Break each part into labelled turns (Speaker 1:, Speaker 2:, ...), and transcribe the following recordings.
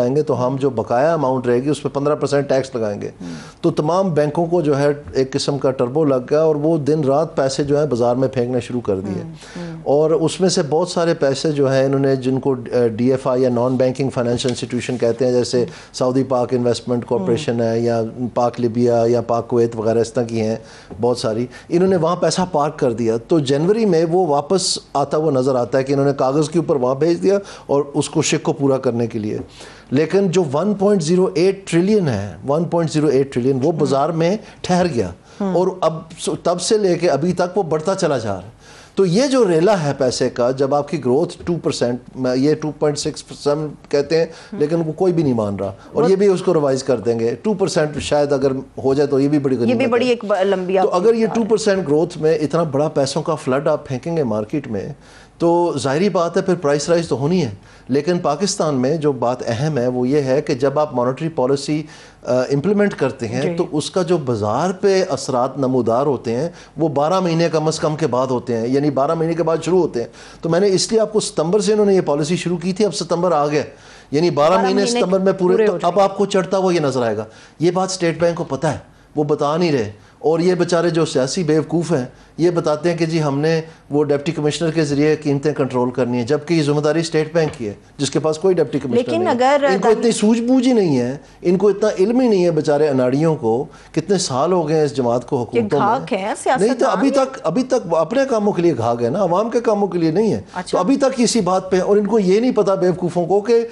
Speaker 1: لائیں گے تو ہم جو بقایا اماؤنٹ رہے گی اس پہ 15% ٹیکس لگائیں گے. تو تمام بینکوں کو جو ہے ایک قسم کا ٹربو لگ گیا اور وہ دن رات پیسے جو ہیں بازار میں پھینکنا شروع کر دیے. اور اس میں سے بہت سارے پیسے جو ہیں انہوں نے جن کو ڈی ایف آئی یا نان بینکنگ فائنینشیل انسٹیٹیوشن کہتے ہیں, جیسے سعودی پاک انویسٹمنٹ کارپوریشن ہے یا پاک لیبیا یا پاک کویت وغیرہ اس طرح کی ہیں بہت ساری, انہوں نے وہاں پیسہ پارک کر دیا. تو جنوری میں وہ واپس آتا ہوا نظر آتا ہے کہ انہوں نے کاغذ کے اوپر وہاں بھیج دیا اور اس کو شک کو پورا کرنے کے لیے. لیکن جو 1.08 ٹریلین ہے, 1.08 ٹریلین وہ بازار میں ٹھہر گیا اور اب تب سے لے کے ابھی تک وہ بڑھتا چلا جا رہا ہے. تو یہ جو ریلا ہے پیسے کا, جب آپ کی گروتھ 2%, یہ 2.6% کہتے ہیں لیکن وہ کوئی بھی نہیں مان رہا, اور یہ بھی اس کو ریوائز کر دیں گے 2% شاید اگر ہو جائے تو یہ بھی بڑی غنیمت ہے.
Speaker 2: یہ بھی بڑی ایک لمبی.
Speaker 1: تو اگر یہ 2% گروتھ میں اتنا بڑا پیسوں کا فلڈ آپ پھینکیں گے مارکیٹ میں تو ظاہری بات ہے پھر پرائس رائز تو ہونی ہے. لیکن پاکستان میں جو بات اہم ہے وہ یہ ہے کہ جب آپ مانیٹری پالیسی امپلیمنٹ کرتے ہیں تو اس کا جو بازار پہ اثرات نمودار ہوتے ہیں وہ 12 مہینے کم از کم کے بعد ہوتے ہیں, یعنی 12 مہینے کے بعد شروع ہوتے ہیں. تو میں نے اس لیے آپ کو ستمبر سے انہوں نے یہ پالیسی شروع کی تھی, اب ستمبر آ گیا, یعنی 12 مہینے ستمبر میں پورے, تو اب آپ کو چڑھتا ہوا یہ نظر آئے گا. یہ بات اسٹیٹ بینک کو پتہ ہے, وہ بتا نہیں رہے, اور یہ بیچارے جو سیاسی بیوقوف ہیں یہ بتاتے ہیں کہ جی ہم نے وہ ڈپٹی کمشنر کے ذریعے قیمتیں کنٹرول کرنی ہیں, جبکہ یہ ذمہ داری اسٹیٹ بینک کی ہے جس کے پاس کوئی ڈپٹی کمشنر نہیں ہے. ان کو اتنی سوجھ بوجھ ہی نہیں ہے, ان کو اتنا علم ہی نہیں ہے بیچارے اناڑیوں کو. کتنے سال ہو گئے ہیں اس جماعت کو حکومتوں میں, نہیں تو ابھی تک اپنے کاموں کے لیے گھاگ ہے نا, عوام کے کاموں کے لیے نہیں ہے. تو ابھی تک اسی بات پہ, اور ان کو یہ نہیں پتا بیوقوفوں کو کہ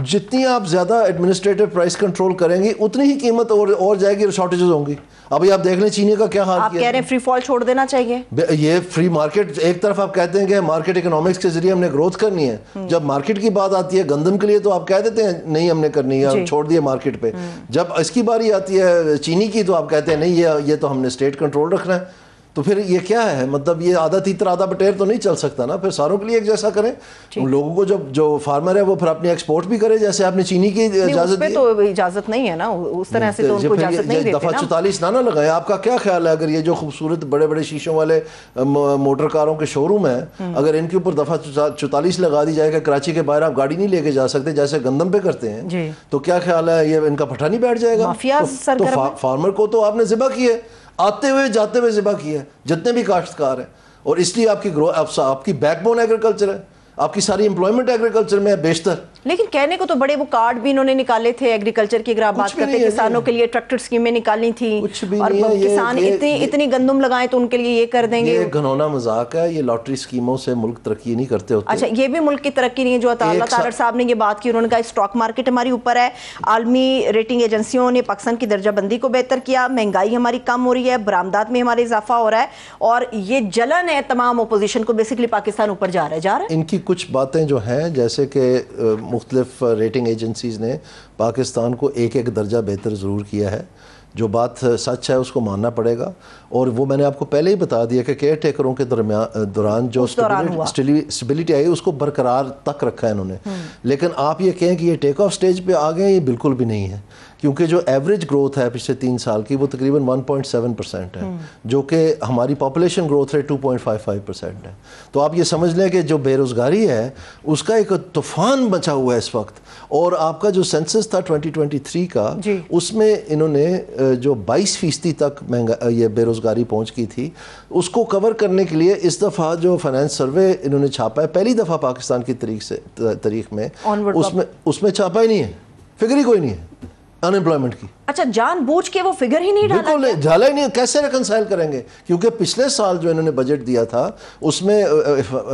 Speaker 1: جتنی آپ زیادہ ایڈمنسٹریٹو پرائس کنٹرول کریں گی اتنی ہی قیمت اور جائے گی اور شارٹیجز ہوں گی. ابھی آپ دیکھ لیں چینی کا کیا حال کیا.
Speaker 2: آپ کہہ رہے ہیں فری فال چھوڑ دینا چاہیے.
Speaker 1: یہ فری مارکیٹ, ایک طرف آپ کہتے ہیں کہ مارکیٹ اکنامکس کے ذریعے ہم نے گروتھ کرنی ہے, جب مارکیٹ کی بات آتی ہے گندم کے لیے تو آپ کہہ دیتے ہیں نہیں ہم نے کرنی ہے, چھوڑ دیا مارکیٹ پہ. جب اس کی باری آتی ہے چینی کی تو آپ کہتے ہیں نہیں یہ تو ہم نے اسٹیٹ کنٹرول رکھنا ہے. تو پھر یہ کیا ہے, مطلب یہ آدھا تیتر آدھا بٹیر تو نہیں چل سکتا نا. پھر ساروں کے لیے ایک جیسا کریں. لوگوں کو جو فارمر ہے وہ پھر اپنی ایکسپورٹ بھی کرے, جیسے آپ نے چینی کی اجازت دی.
Speaker 2: تو اجازت نہیں ہے نا اس طرح سے, تو ان کو اجازت نہیں دیتے.
Speaker 1: دفعہ 44 نہ لگائیں. آپ کا کیا خیال ہے اگر یہ جو خوبصورت بڑے بڑے شیشوں والے موٹر کاروں کے شو روم ہیں, اگر ان کے اوپر دفعہ 44 لگا دی جائے کہ کراچی کے باہر آپ گاڑی نہیں لے کے جا سکتے جیسے گندم پہ کرتے ہیں, تو کیا خیال ہے یہ ان کا پٹھا نہیں بیٹھ جائے گا؟ تو فارمر کو تو آپ نے ذبح کیے, آتے ہوئے جاتے ہوئے ذبح کیا ہے, جتنے بھی کاشتکار ہیں. اور اس لیے آپ کی آپ کی بیک بون ایگریکلچر ہے, آپ کی ساری امپلائمنٹ ایگریکلچر میں ہے بیشتر.
Speaker 2: لیکن کہنے کو تو بڑے وہ کارڈ بھی انہوں نے نکالے تھے ایگریکلچر کی, اگر آپ بات کرتے کسانوں کے لیے ٹریکٹر اسکیمیں نکالنی تھی, اور کسان اتنی گندم لگائیں تو ان کے لیے یہ کر دیں گے.
Speaker 1: یہ گھنونا مذاق ہے, یہ لاٹری اسکیموں سے ملک ترقی نہیں کرتے ہوتے.
Speaker 2: اچھا, یہ بھی ملک کی ترقی نہیں ہے. جو اللہ تعالی صاحب نے یہ بات کی, انہوں نے کہا اسٹاک مارکیٹ ہماری اوپر ہے, عالمی ریٹنگ ایجنسیوں نے پاکستان کی درجہ بندی کو بہتر کیا, مہنگائی ہماری کم ہو رہی ہے, برآمدات میں ہمارے اضافہ ہو رہا ہے, اور یہ جلن ہے تمام اپوزیشن کو, بیسکلی پاکستان اوپر جا رہا ہے.
Speaker 1: ان کی کچھ باتیں جو ہیں, جیسے کہ مختلف ریٹنگ ایجنسیز نے پاکستان کو ایک درجہ بہتر ضرور کیا ہے. جو بات سچ ہے اس کو ماننا پڑے گا, اور وہ میں نے آپ کو پہلے ہی بتا دیا کہ کیئر ٹیکروں کے دوران جو اسٹیبلٹی آئی اس کو برقرار تک رکھا ہے انہوں نے. لیکن آپ یہ کہیں کہ یہ ٹیک آف سٹیج پہ آ گئے, یہ بالکل بھی نہیں ہے, کیونکہ جو ایوریج گروتھ ہے پچھلے 3 سال کی وہ تقریباً 1.7% ہے, جو کہ ہماری پاپولیشن گروتھ ریٹ 2.55% ہے. تو آپ یہ سمجھ لیں کہ جو بے روزگاری ہے اس کا ایک طوفان بچا ہوا ہے اس وقت. اور آپ کا جو سینسس تھا 2023 کا, اس میں انہوں نے جو 22% تک یہ بے روزگاری پہنچ کی تھی, اس کو کور کرنے کے لیے اس دفعہ جو فائنانس سروے انہوں نے چھاپا ہے, پہلی دفعہ پاکستان کی تاریخ میں اس میں چھاپا ہی نہیں ہے, فگر ہی کوئی نہیں ہے ان امپلائمنٹ کی.
Speaker 2: اچھا, جان بوجھ کے وہ فگر ہی نہیں ڈالا؟
Speaker 1: بالکل ڈالا ہی نہیں. کیسے ریکنسائل کریں گے؟ کیونکہ پچھلے سال جو انہوں نے بجٹ دیا تھا اس میں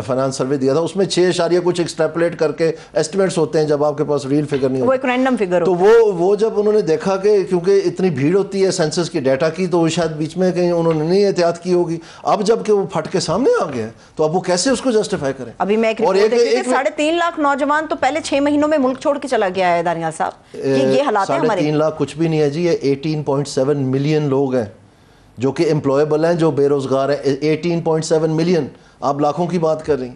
Speaker 1: فائنانس سروے دیا تھا, اس میں 6 کچھ ایکسٹریپولیٹ کر کے ایسٹیمیٹس ہوتے ہیں جب آپ کے پاس ریل فگر نہیں
Speaker 2: ہوتا, وہ ایک رینڈم فگر
Speaker 1: ہوتا. تو وہ جب انہوں نے دیکھا کہ کیونکہ اتنی بھیڑ ہوتی ہے سینسس کی ڈیٹا کی, تو شاید بیچ میں کہیں انہوں نے نہیں احتیاط کی ہوگی. اب جب کہ وہ پھٹ کے سامنے آ گیا تو اب وہ کیسے اس کو جسٹیفائی کریں؟
Speaker 2: ابھی میں 3.5 لاکھ نوجوان تو پہلے 6 مہینوں میں ملک چھوڑ کے چلا گیا ہے دانیال صاحب. یہ حالات ہیں ہمارے.
Speaker 1: 3 لاکھ کچھ بھی نہیں ہے جی, یہ 18.7 ملین لوگ ہیں جو کہ امپلائیبل ہیں, جو بے روزگار ہیں. 18.7 ملین, آپ لاکھوں کی بات کر رہی ہیں.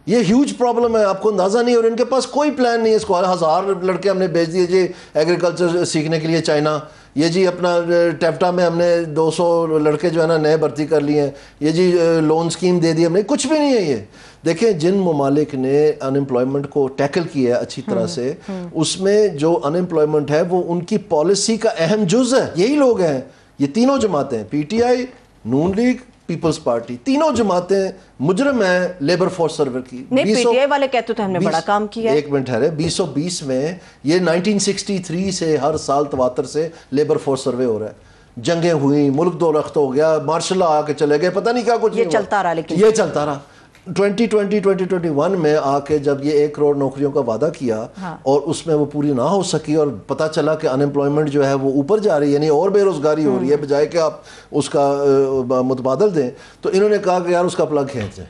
Speaker 1: یہ ہیوج پرابلم ہے, آپ کو اندازہ نہیں. اور ان کے پاس کوئی پلان نہیں ہے. اس کو 1000 لڑکے ہم نے بھیج دیے جی ایگریکلچر سیکھنے کے لیے چائنا, یہ جی اپنا ٹیپٹا میں ہم نے 200 لڑکے جو ہے نا نئے بھرتی کر لیے ہیں, یہ جی لون سکیم دے دی ہم نے, کچھ بھی نہیں ہے یہ. دیکھیں جن ممالک نے ان امپلائمنٹ کو ٹیکل کیا ہے اچھی طرح سے, اس میں جو ان امپلائمنٹ ہے وہ ان کی پالیسی کا اہم جز ہے. یہی لوگ ہیں, یہ تینوں جماعتیں, P T I, Noon league, Peoples Party, تینوں جماعتیں مجرم ہیں لیبر فورس سرور کی.
Speaker 2: نہیں پی ٹی آئی والے کہتے تو ہم نے بڑا کام کیا ہے.
Speaker 1: ایک منٹ ہے, 2020 میں یہ 1963 سے ہر سال تواتر سے لیبر فورس سروے ہو رہا ہے. جنگیں ہوئی, ملک دو رخت ہو گیا, مارشل لا آ کے چلے گئے, پتہ نہیں کیا کچھ,
Speaker 2: یہ چلتا رہا. لیکن
Speaker 1: یہ چلتا رہا. 2020-2021 میں آ کے جب یہ 1 کروڑ نوکریوں کا وعدہ کیا اور اس میں وہ پوری نہ ہو سکی اور پتہ چلا کہ ان امپلائمنٹ جو ہے وہ اوپر جا رہی ہے, یعنی اور بے روزگاری ہو رہی ہے, بجائے کہ آپ اس کا متبادل دیں, تو انہوں نے کہا کہ یار اس کا پلگ کھینچ دیں.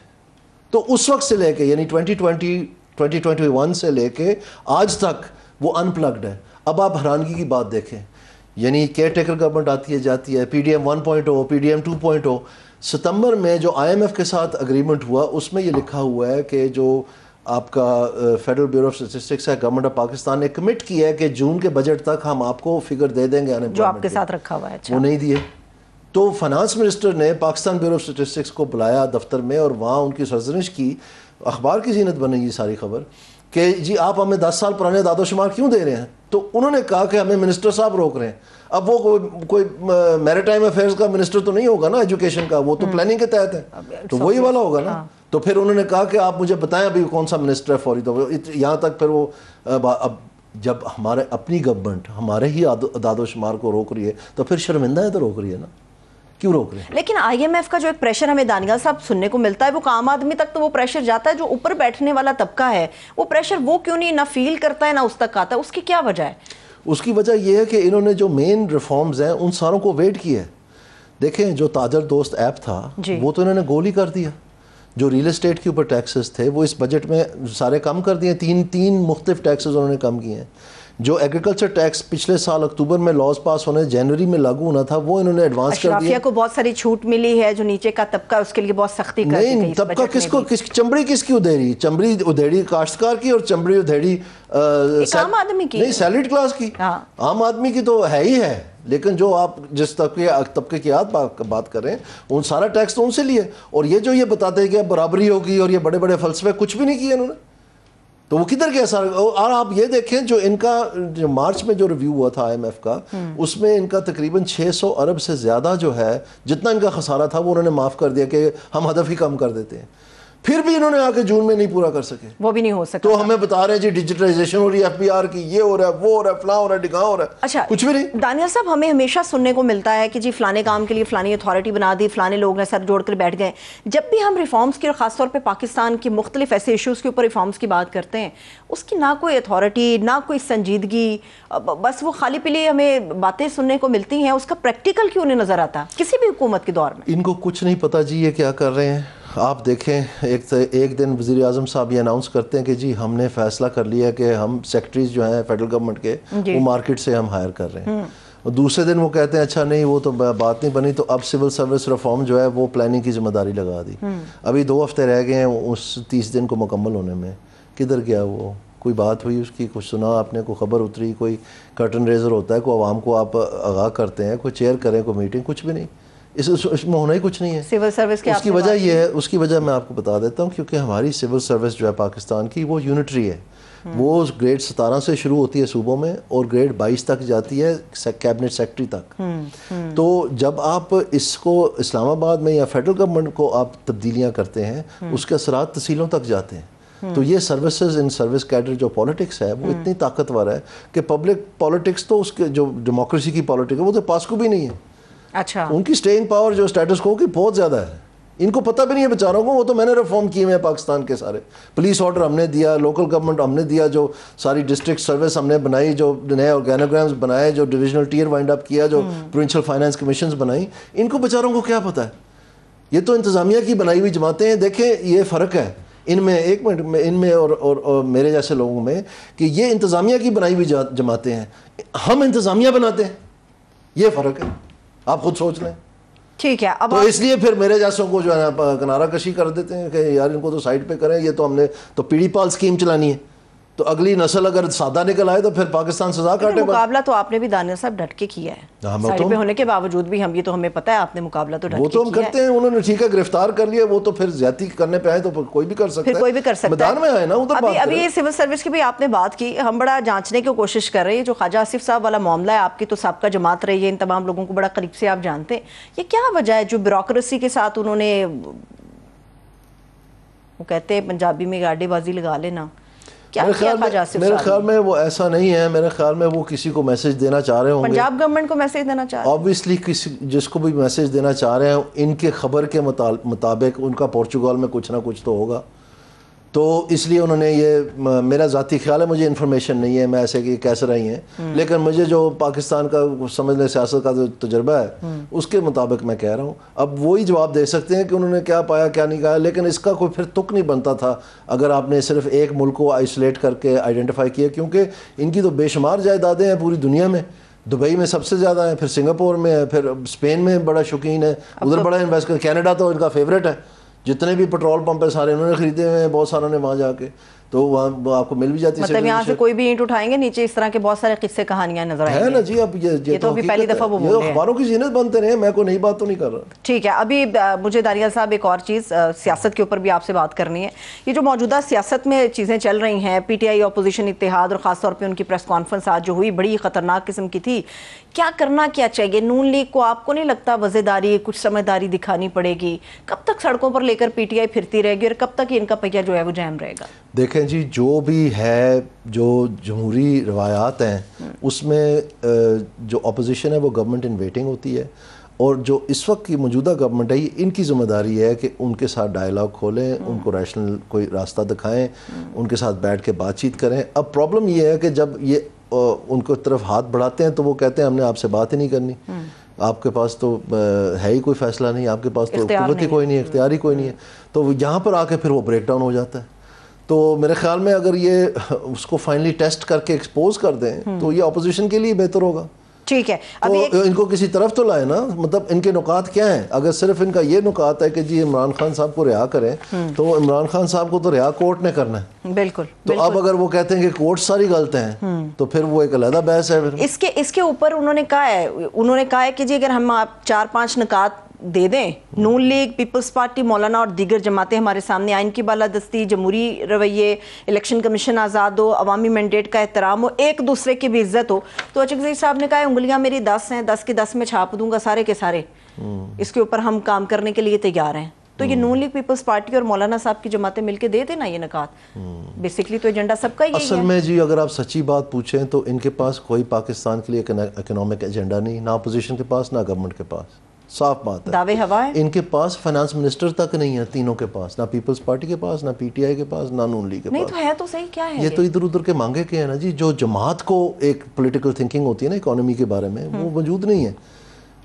Speaker 1: تو اس وقت سے لے کے یعنی 2020-2021 سے لے کے آج تک وہ ان پلگڈ ہے. اب آپ حیرانگی کی بات دیکھیں, یعنی کیئر ٹیکر گورنمنٹ آتی ہے جاتی ہے, P D M 1.0, P D M 2.0. ستمبر میں جو آئی ایم ایف کے ساتھ اگریمنٹ ہوا اس میں یہ لکھا ہوا ہے کہ جو آپ کا فیڈرل بیورو آف اسٹیٹسٹکس ہے, گورنمنٹ آف پاکستان نے کمٹ کیا ہے کہ جون کے بجٹ تک ہم آپ کو فگر دے دیں گے
Speaker 2: جو آپ کے ساتھ رکھا ہوا ہے.
Speaker 1: وہ نہیں دیے. تو فائنانس منسٹر نے پاکستان بیورو آف اسٹیٹسٹکس کو بلایا دفتر میں اور وہاں ان کی سرزنش کی, اخبار کی زینت بنے گی ساری خبر, کہ جی آپ ہمیں 10 سال پرانے داد و شمار کیوں دے رہے ہیں. تو انہوں نے کہا کہ ہمیں منسٹر صاحب روک رہے ہیں. اب وہ کوئی میریٹائم افیئرز کا منسٹر تو نہیں ہوگا نا ایجوکیشن کا, وہ تو پلاننگ کے تحت ہے, تو وہی والا ہوگا نا. تو پھر انہوں نے کہا کہ آپ مجھے بتائیں ابھی کون سا منسٹر ہے فوری. تو یہاں تک پھر وہ اب جب ہمارے اپنی گورنمنٹ ہمارے ہی داد و شمار کو روک رہی ہے تو پھر شرمندہ ہے تو روک رہی ہے نا, کیوں روک رہے ہیں.
Speaker 2: لیکن آئی ایم ایف کا جو ایک پریشر ہمیں دانیال صاحب سننے کو ملتا ہے, وہ عام آدمی تک تو وہ پریشر جاتا ہے, جو اوپر بیٹھنے والا طبقہ ہے وہ پریشر وہ کیوں نہیں نہ فیل کرتا ہے نہ اس تک آتا ہے, اس کی کیا وجہ ہے؟
Speaker 1: اس کی وجہ یہ ہے کہ انہوں نے جو مین ریفارمز ہیں ان ساروں کو ویٹ کیا ہے. دیکھیں جو تاجر دوست ایپ تھا وہ تو انہوں نے گول ہی کر دیا. جو ریل اسٹیٹ کے اوپر ٹیکسز تھے وہ اس بجٹ میں سارے کم کر دیے, تین مختلف ٹیکسز انہوں نے کم کیے ہیں. جو ایگریکلچر ٹیکس پچھلے سال اکتوبر میں لاز پاس ہونے جنوری میں لاگو ہونا تھا وہ انہوں نے ایڈوانس کر دیا.
Speaker 2: اشرافیہ کو بہت ساری چھوٹ ملی ہے, جو نیچے کا طبقہ اس کے لیے بہت سختی کر دی.
Speaker 1: نہیں, طبقہ کس کو, چمڑی کس کی ادھیڑی, چمڑی ادھیڑی کاشتکار کی اور چمڑی ادھیڑی
Speaker 2: عام آدمی کی,
Speaker 1: نہیں سیلریڈ کلاس کی. عام آدمی کی تو ہے ہی ہے, لیکن جو آپ جس طبقے کی بات کریں ان سارا ٹیکس تو ان سے لیے. اور یہ جو یہ بتاتے ہیں کہ برابری ہوگی اور یہ بڑے بڑے فلسفے, کچھ بھی نہیں کیے انہوں نے. تو وہ کدھر گیا سارا. اور آپ یہ دیکھیں جو ان کا جو مارچ میں جو ریویو ہوا تھا آئی ایم ایف کا, اس میں ان کا تقریباً 600 ارب سے زیادہ جو ہے جتنا ان کا خسارہ تھا وہ انہوں نے معاف کر دیا کہ ہم ہدف ہی کم کر دیتے ہیں. پھر بھی انہوں نے آ کے جون میں نہیں پورا کر سکے,
Speaker 2: وہ بھی نہیں ہو سکتا.
Speaker 1: تو ہمیں بتا رہے ہیں جی ڈیجیٹلائزیشن ہو رہی ہے, ایف بی آر کی, یہ ہو رہا ہے, وہ ہو رہا ہے, فلاں ہو رہا ہے, ڈھکاں ہو رہا ہے.
Speaker 2: اچھا
Speaker 1: کچھ بھی نہیں.
Speaker 2: دانیال صاحب ہمیں ہمیشہ سننے کو ملتا ہے کہ جی فلانے کام کے لیے فلانی اتھارٹی بنا دی, فلانے لوگ نے سر جوڑ کر بیٹھ گئے. جب بھی ہم ریفارمز کی اور خاص طور پہ پاکستان کی مختلف ایسے ایشوز کے اوپر ریفارمز کی بات کرتے ہیں, اس کی نہ کوئی اتھارٹی نہ کوئی سنجیدگی, بس وہ خالی پیلی ہمیں باتیں سننے کو ملتی ہیں. اس کا پریکٹیکل کیوں نہیں نظر آتا کسی بھی حکومت کے دور میں؟
Speaker 1: ان کو کچھ نہیں پتا جی یہ کیا کر رہے ہیں. آپ دیکھیں ایک دن وزیر اعظم صاحب یہ اناؤنس کرتے ہیں کہ جی ہم نے فیصلہ کر لیا کہ ہم سیکٹریز جو ہیں فیڈرل گورنمنٹ کے وہ مارکیٹ سے ہم ہائر کر رہے ہیں. اور دوسرے دن وہ کہتے ہیں اچھا نہیں وہ تو بات نہیں بنی, تو اب سول سروس ریفارم جو ہے وہ پلاننگ کی ذمہ داری لگا دی. ابھی 2 ہفتے رہ گئے ہیں اس 30 دن کو مکمل ہونے میں. کدھر گیا وہ؟ کوئی بات ہوئی اس کی, کچھ سنا آپ نے, کوئی خبر اتری, کوئی کرٹن ریزر ہوتا ہے, کوئی عوام کو آپ آگاہ کرتے ہیں, کوئی چیئر کریں, کوئی میٹنگ, کچھ بھی نہیں. اس میں ہونا ہی کچھ نہیں ہے.
Speaker 2: سول سروس
Speaker 1: اس کی وجہ یہ ہے, اس کی وجہ میں آپ کو بتا دیتا ہوں, کیونکہ ہماری سول سروس جو ہے پاکستان کی وہ یونٹری ہے. وہ گریڈ 17 سے شروع ہوتی ہے صوبوں میں اور گریڈ 22 تک جاتی ہے کیبنٹ سیکٹری تک. تو جب آپ اس کو اسلام آباد میں یا فیڈرل گورنمنٹ کو آپ تبدیلیاں کرتے ہیں اس کے اثرات تحصیلوں تک جاتے ہیں. تو یہ سروسز ان سروس کیڈر جو پالیٹکس ہے وہ اتنی طاقتور ہے کہ پبلک پالیٹکس تو اس کے جو ڈیموکریسی کی پالیٹکس ہے وہ تو پاس کو بھی نہیں ہے.
Speaker 2: اچھا
Speaker 1: ان کی سٹیئنگ پاور جو اسٹیٹس کو کی بہت زیادہ ہے. ان کو پتہ بھی نہیں ہے بیچاروں کو, وہ تو میں نے ریفارم کیے ہیں پاکستان کے سارے. پولیس آرڈر ہم نے دیا, لوکل گورنمنٹ ہم نے دیا, جو ساری ڈسٹرکٹ سروس ہم نے بنائی, جو نئے آرگینوگرامز بنائے, جو ڈویژنل ٹیئر وائنڈ اپ کیا, جو پروونشل فائنانس کمیشنز بنائی. ان کو بیچاروں کو کیا پتہ ہے؟ یہ تو انتظامیہ کی بنائی ہوئی جماعتیں ہیں. دیکھیں یہ فرق ہے ان میں, ایک منٹ میں, ان میں اور میرے جیسے لوگوں میں, کہ یہ انتظامیہ کی بنائی ہوئی جماعتیں ہیں, ہم انتظامیہ بناتے ہیں. یہ فرق ہے, آپ خود سوچ لیں.
Speaker 2: ٹھیک ہے.
Speaker 1: تو اس لیے پھر میرے جیسوں کو جو ہے نا کنارہ کشی کر دیتے ہیں کہ یار ان کو تو سائڈ پہ کریں, یہ تو ہم نے تو پیڑی پال سکیم چلانی ہے. تو اگلی نسل اگر سادہ نکل آئے تو پھر پاکستان سزا کاٹے.
Speaker 2: مقابلہ تو آپ نے بھی دانیہ صاحب ڈٹ کے کیا ہے, سائڈ پہ ہونے کے باوجود بھی. ہم یہ تو ہمیں پتہ ہے آپ نے مقابلہ تو ڈٹ کے کیا ہے.
Speaker 1: وہ تو ہم کرتے ہیں, انہوں نے ٹھیک ہے گرفتار کر لیا, وہ تو پھر زیادتی کرنے پہ آئے تو کوئی بھی کر سکتا ہے,
Speaker 2: پھر کوئی بھی کر سکتا ہے.
Speaker 1: میدان میں آئے نا ادھر بات.
Speaker 2: ابھی یہ سول سروس کی بھی آپ نے بات کی, ہم بڑا جانچنے کی کوشش کر رہے ہیں. جو خواجہ آصف صاحب والا معاملہ ہے, آپ کی تو سابقہ جماعت رہی ہے, ان تمام لوگوں کو بڑا قریب سے آپ جانتے ہیں. یہ کیا وجہ ہے جو بیوروکریسی کے ساتھ انہوں نے, وہ کہتے ہیں پنجابی میں گاڑی بازی لگا لینا,
Speaker 1: میرے خیال میں وہ ایسا نہیں ہے. میرے خیال میں وہ کسی کو میسج دینا چاہ رہے ہوں گے,
Speaker 2: پنجاب گورنمنٹ کو میسج دینا چاہ رہے ہیں.
Speaker 1: آبویسلی جس کو بھی میسج دینا چاہ رہے ہیں, ان کے خبر کے مطابق ان کا پورچوگل میں کچھ نہ کچھ تو ہوگا, تو اس لیے انہوں نے یہ, میرا ذاتی خیال ہے, مجھے انفارمیشن نہیں ہے میں ایسے کہ کیسے رہی ہیں, لیکن مجھے جو پاکستان کا سمجھ لیں سیاست کا جو تجربہ ہے اس کے مطابق میں کہہ رہا ہوں. اب وہی جواب دے سکتے ہیں کہ انہوں نے کیا پایا کیا نہیں کہا, لیکن اس کا کوئی پھر تک نہیں بنتا تھا اگر آپ نے صرف ایک ملک کو آئسولیٹ کر کے آئیڈینٹیفائی کیا, کیونکہ ان کی تو بے شمار جائیدادیں ہیں پوری دنیا میں. دبئی میں سب سے زیادہ ہیں, پھر سنگاپور میں ہے, پھر اسپین میں بڑا شوقین ہے, ادھر بڑا انویسٹ کر, کینیڈا تو ان کا فیوریٹ ہے, جتنے بھی پیٹرول پمپ ہے سارے انہوں نے خریدے ہوئے ہیں, بہت ساروں نے وہاں جا کے, تو وہاں آپ کو مل بھی جاتی ہے.
Speaker 2: مطلب یہاں سے کوئی بھی اینٹ اٹھائیں گے نیچے اس طرح کے بہت سارے قصے کہانیاں نظر آئیں گے.
Speaker 1: ہے نا جی, اب یہ تو
Speaker 2: ابھی پہلی دفعہ وہ بول رہے ہیں,
Speaker 1: اخباروں کی زینت بنتے رہے, میں کوئی نئی بات تو نہیں کر رہا.
Speaker 2: ٹھیک ہے, ابھی مجھے دانیہ صاحب ایک اور چیز سیاست کے اوپر بھی آپ سے بات کرنی ہے. یہ جو موجودہ سیاست میں چیزیں چل رہی ہیں, پی ٹی آئی اپوزیشن اتحاد, اور خاص طور پہ ان کی پریس کانفرنس آج جو ہوئی بڑی خطرناک قسم کی تھی. کیا کرنا کیا چاہیے نون لیگ کو؟ آپ کو نہیں لگتا وزیرداری کچھ سمجھداری دکھانی پڑے گی؟ کب تک سڑکوں پر لے کر پی ٹی آئی پھرتی رہے گی, اور کب تک ان کا پہیہ جو ہے وہ جام رہے گا؟
Speaker 1: دیکھیں جی, جو بھی ہے, جو جمہوری روایات ہیں اس میں جو اپوزیشن ہے وہ گورنمنٹ ان ویٹنگ ہوتی ہے, اور جو اس وقت کی موجودہ گورنمنٹ ہے ان کی ذمہ داری ہے کہ ان کے ساتھ ڈائیلاگ کھولیں, ان کو ریشنل کوئی راستہ دکھائیں, ان کے ساتھ بیٹھ کے بات چیت کریں. اب پرابلم یہ ہے کہ جب یہ ان کو طرف ہاتھ بڑھاتے ہیں تو وہ کہتے ہیں ہم نے آپ سے بات ہی نہیں کرنی, آپ کے پاس تو ہے ہی کوئی فیصلہ نہیں, آپ کے پاس تو قوت ہی کوئی نہیں ہے, اختیار ہی کوئی نہیں ہے. تو یہاں پر آ کے پھر وہ بریک ڈاؤن ہو جاتا ہے. تو میرے خیال میں اگر یہ اس کو فائنلی ٹیسٹ کر کے ایکسپوز کر دیں تو یہ اپوزیشن کے لیے بہتر ہوگا.
Speaker 2: ٹھیک ہے,
Speaker 1: تو ان کو کسی طرف تو لائے نا, مطلب ان کے نکات کیا ہیں؟ اگر صرف ان کا یہ نکات ہے کہ جی عمران خان صاحب کو رہا کریں, تو عمران خان صاحب کو تو رہا کورٹ نے کرنا ہے.
Speaker 2: بالکل.
Speaker 1: تو اب اگر وہ کہتے ہیں کہ کورٹ ساری غلط ہیں تو پھر وہ ایک علیحدہ بحث ہے.
Speaker 2: اس کے اوپر انہوں نے کہا ہے کہ جی اگر ہم آپ 4-5 نکات دے دیں, نون لیگ, پیپلز پارٹی, مولانا اور دیگر جماعتیں ہمارے سامنے, آئین کی بالادستی, جمہوری رویے, الیکشن کمیشن آزاد ہو, عوامی مینڈیٹ کا احترام ہو, ایک دوسرے کی بھی عزت ہو. تو اچکزئی صاحب نے کہا انگلیاں میری 10 ہیں, 10 کی 10 میں چھاپ دوں گا سارے کے سارے, اس کے اوپر ہم کام کرنے کے لیے تیار ہیں. تو یہ نون لیگ, پیپلز پارٹی اور مولانا صاحب کی جماعتیں مل کے دے دینا یہ نکات. بیسیکلی تو ایجنڈا سب کا ہی ہے.
Speaker 1: اصل میں جی اگر آپ سچی بات پوچھیں تو ان کے پاس کوئی پاکستان کے لیے اکنامک ایجنڈا نہیں, نہ اپوزیشن کے پاس نہ گورنمنٹ کے پاس. صاف بات ہے,
Speaker 2: دعوے ہوا ہے.
Speaker 1: ان کے پاس فائنانس منسٹر تک نہیں ہے, تینوں کے پاس, نہ پیپلز پارٹی کے پاس, نہ پی ٹی آئی کے پاس, نہ نون لیگ کے پاس.
Speaker 2: نہیں تو ہے تو صحیح کیا ہے
Speaker 1: یہ تو ادھر ادھر کے مانگے کے ہیں نا جی. جو جماعت کو ایک پولیٹیکل تھنکنگ ہوتی ہے نا اکانومی کے بارے میں, وہ موجود نہیں ہے,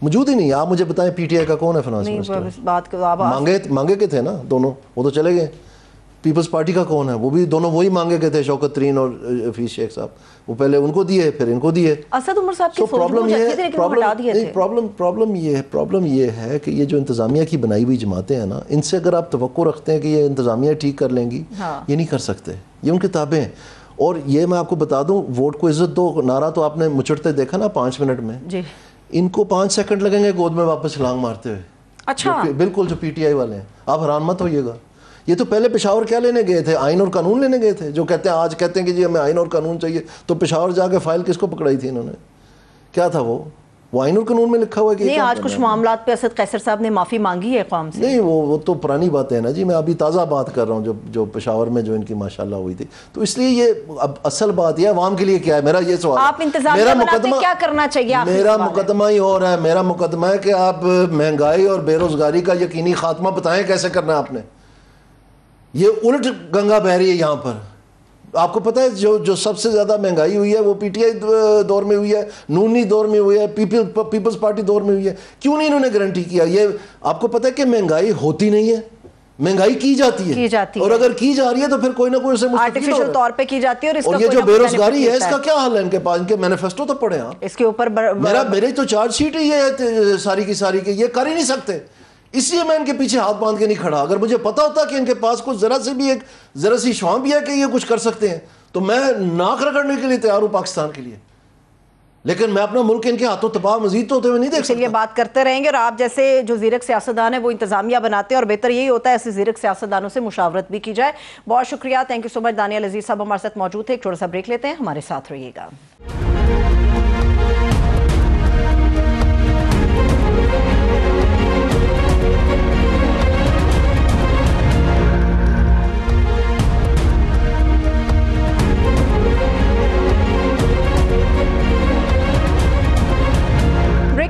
Speaker 1: موجود ہی نہیں. آپ مجھے بتائیں پی ٹی آئی کا کون ہے فائنانس منسٹر؟ مانگے کے تھے نا دونوں, وہ تو چلے گئے. پیپلز پارٹی کا کون ہے؟ وہ بھی دونوں وہی مانگے کے تھے, شوکت ترین اور حفیظ شیخ صاحب. وہ پہلے ان کو دیے پھر ان کو دیے.
Speaker 2: اسد عمر صاحب کی
Speaker 1: پرابلم یہ ہے کہ یہ جو انتظامیہ کی بنائی ہوئی جماعتیں ہیں نا, ان سے اگر آپ توقع رکھتے ہیں کہ یہ انتظامیہ ٹھیک کر لیں گی, یہ نہیں کر سکتے. یہ ان کتابیں ہیں. اور یہ میں آپ کو بتا دوں, ووٹ کو عزت دو نعرہ تو آپ نے مچڑتے دیکھا نا 5 منٹ میں, ان کو 5 سیکنڈ لگیں گے گود میں واپس چھلانگ مارتے ہوئے.
Speaker 2: اچھا,
Speaker 1: بالکل جو پی ٹی آئی والے ہیں, آپ حیران مت ہوئیے گا. یہ تو پہلے پشاور کیا لینے گئے تھے؟ آئین اور قانون لینے گئے تھے. جو کہتے ہیں آج کہتے ہیں کہ جی ہمیں آئین اور قانون چاہیے, تو پشاور جا کے فائل کس کو پکڑائی تھی انہوں نے؟ کیا تھا وہ آئین اور قانون میں لکھا ہوا ہے کہ
Speaker 2: نہیں. آج کچھ معاملات پہ اسد قیصر صاحب نے معافی مانگی ہے قوم سے.
Speaker 1: نہیں, وہ تو پرانی باتیں ہیں نا جی. میں ابھی تازہ بات کر رہا ہوں جو پشاور میں جو ان کی ماشاءاللہ ہوئی تھی. تو اس لیے یہ اب اصل بات یہ عوام کے لیے کیا ہے, میرا یہ سوال.
Speaker 2: آپ انتظامیہ بناتے کیا کرنا چاہیے؟
Speaker 1: میرا مقدمہ ہی اور ہے. میرا مقدمہ ہے کہ آپ مہنگائی اور بے روزگاری کا یقینی خاتمہ بتائیں کیسے کرنا ہے آپ نے. یہ الٹ گنگا بہ رہی ہے یہاں پر. آپ کو پتہ ہے جو سب سے زیادہ مہنگائی ہوئی ہے وہ پی ٹی آئی دور میں ہوئی ہے, نونی دور میں ہوئی ہے, پیپلز پارٹی دور میں ہوئی ہے. کیوں نہیں انہوں نے گارنٹی کیا؟ یہ آپ کو پتہ ہے کہ مہنگائی ہوتی نہیں ہے, مہنگائی کی جاتی ہے, اور اگر کی جا رہی ہے تو پھر کوئی نہ کوئی اسے
Speaker 2: آرٹیفیشل طور پہ کی جاتی ہے.
Speaker 1: اور یہ جو بے روزگاری ہے اس کا کیا حل ہے ان کے پاس؟ ان کے مینیفیسٹو تو پڑھیں آپ.
Speaker 2: اس کے اوپر
Speaker 1: میری تو چارج شیٹ ہی ہے ساری کی ساری کہ یہ کر ہی نہیں سکتے. اس لیے میں ان کے پیچھے ہاتھ باندھ کے نہیں کھڑا. اگر مجھے پتا ہوتا کہ ان کے پاس کچھ ذرا سی شوام بھی ہے کہ یہ کچھ کر سکتے ہیں تو میں ناک رگڑنے کے لیے تیار ہوں پاکستان کے لیے، لیکن میں اپنا ملک ان کے ہاتھوں تباہ مزید تو ہوتے ہوئے نہیں دیکھ سکتا۔
Speaker 2: یہ بات کرتے رہیں گے، اور آپ جیسے جو زیرک سیاستدان ہیں وہ انتظامیہ بناتے ہیں، اور بہتر یہی ہوتا ہے ایسے زیرک سیاستدانوں سے مشاورت بھی کی جائے۔ بہت شکریہ، تھینک یو سو مچ۔ دانیال عزیز صاحب ہمارے ساتھ موجود تھے، ایک چھوٹا سا بریک لیتے ہیں، ہمارے ساتھ رہیے گا۔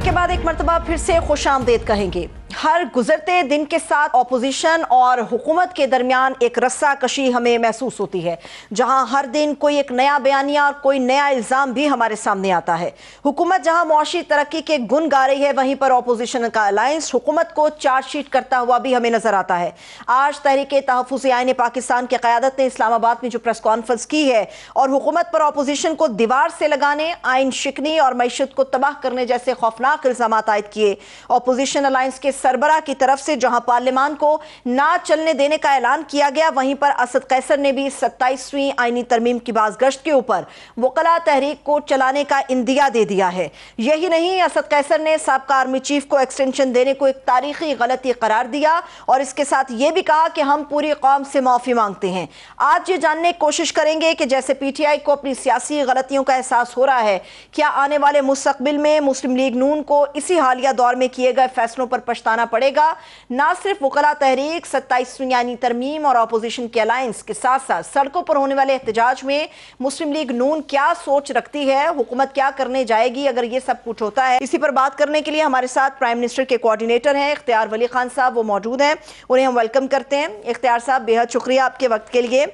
Speaker 2: کے بعد ایک مرتبہ پھر سے خوش آمدید کہیں گے۔ ہر گزرتے دن کے ساتھ اپوزیشن اور حکومت کے درمیان ایک رسہ کشی ہمیں محسوس ہوتی ہے، جہاں ہر دن کوئی ایک نیا بیانیہ اور کوئی نیا الزام بھی ہمارے سامنے آتا ہے۔ حکومت جہاں معاشی ترقی کے گن گا رہی ہے، وہیں پر اپوزیشن کا الائنس حکومت کو چارج شیٹ کرتا ہوا بھی ہمیں نظر آتا ہے۔ آج تحریک تحفظ آئین پاکستان کی قیادت نے اسلام آباد میں جو پریس کانفرنس کی ہے اور حکومت پر اپوزیشن کو دیوار سے لگانے، آئین شکنی اور معیشت کو تباہ کرنے جیسے خوفناک الزامات عائد کیے۔ اپوزیشن الائنس کے سربراہ کی طرف سے جہاں پارلیمان کو نہ چلنے دینے کا اعلان کیا گیا، وہیں پر اسد قیصر نے بھی 27ویں آئینی ترمیم کی بازگشت کے اوپر وکلاء تحریک کو چلانے کا اندیا دے دیا ہے۔ یہی نہیں، اسد قیصر نے سابقہ آرمی چیف کو ایکسٹینشن دینے کو ایک تاریخی غلطی قرار دیا اور اس کے ساتھ یہ بھی کہا کہ ہم پوری قوم سے معافی مانگتے ہیں۔ آج یہ جاننے کی کوشش کریں گے کہ جیسے پی ٹی آئی کو اپنی سیاسی غلطیوں کا احساس ہو رہا ہے، کیا آنے والے مستقبل میں مسلم لیگ نون کو اسی حالیہ دور میں کیے گئے فیصلوں پر پچھتانا پڑے گا؟ نہ صرف وکلاء تحریک 27ویں آئینی ترمیم اور اپوزیشن کے الائنس کے ساتھ ساتھ سڑکوں پر ہونے والے احتجاج میں مسلم لیگ نون کیا سوچ رکھتی ہے، حکومت کیا کرنے جائے گی اگر یہ سب کچھ ہوتا ہے؟ اسی پر بات کرنے کے لیے ہمارے ساتھ پرائم منسٹر کے کوارڈینیٹر ہیں اختیار ولی خان صاحب، وہ موجود ہیں، انہیں ہم ویلکم کرتے ہیں۔ اختیار صاحب، بے حد شکریہ آپ کے وقت کے لیے۔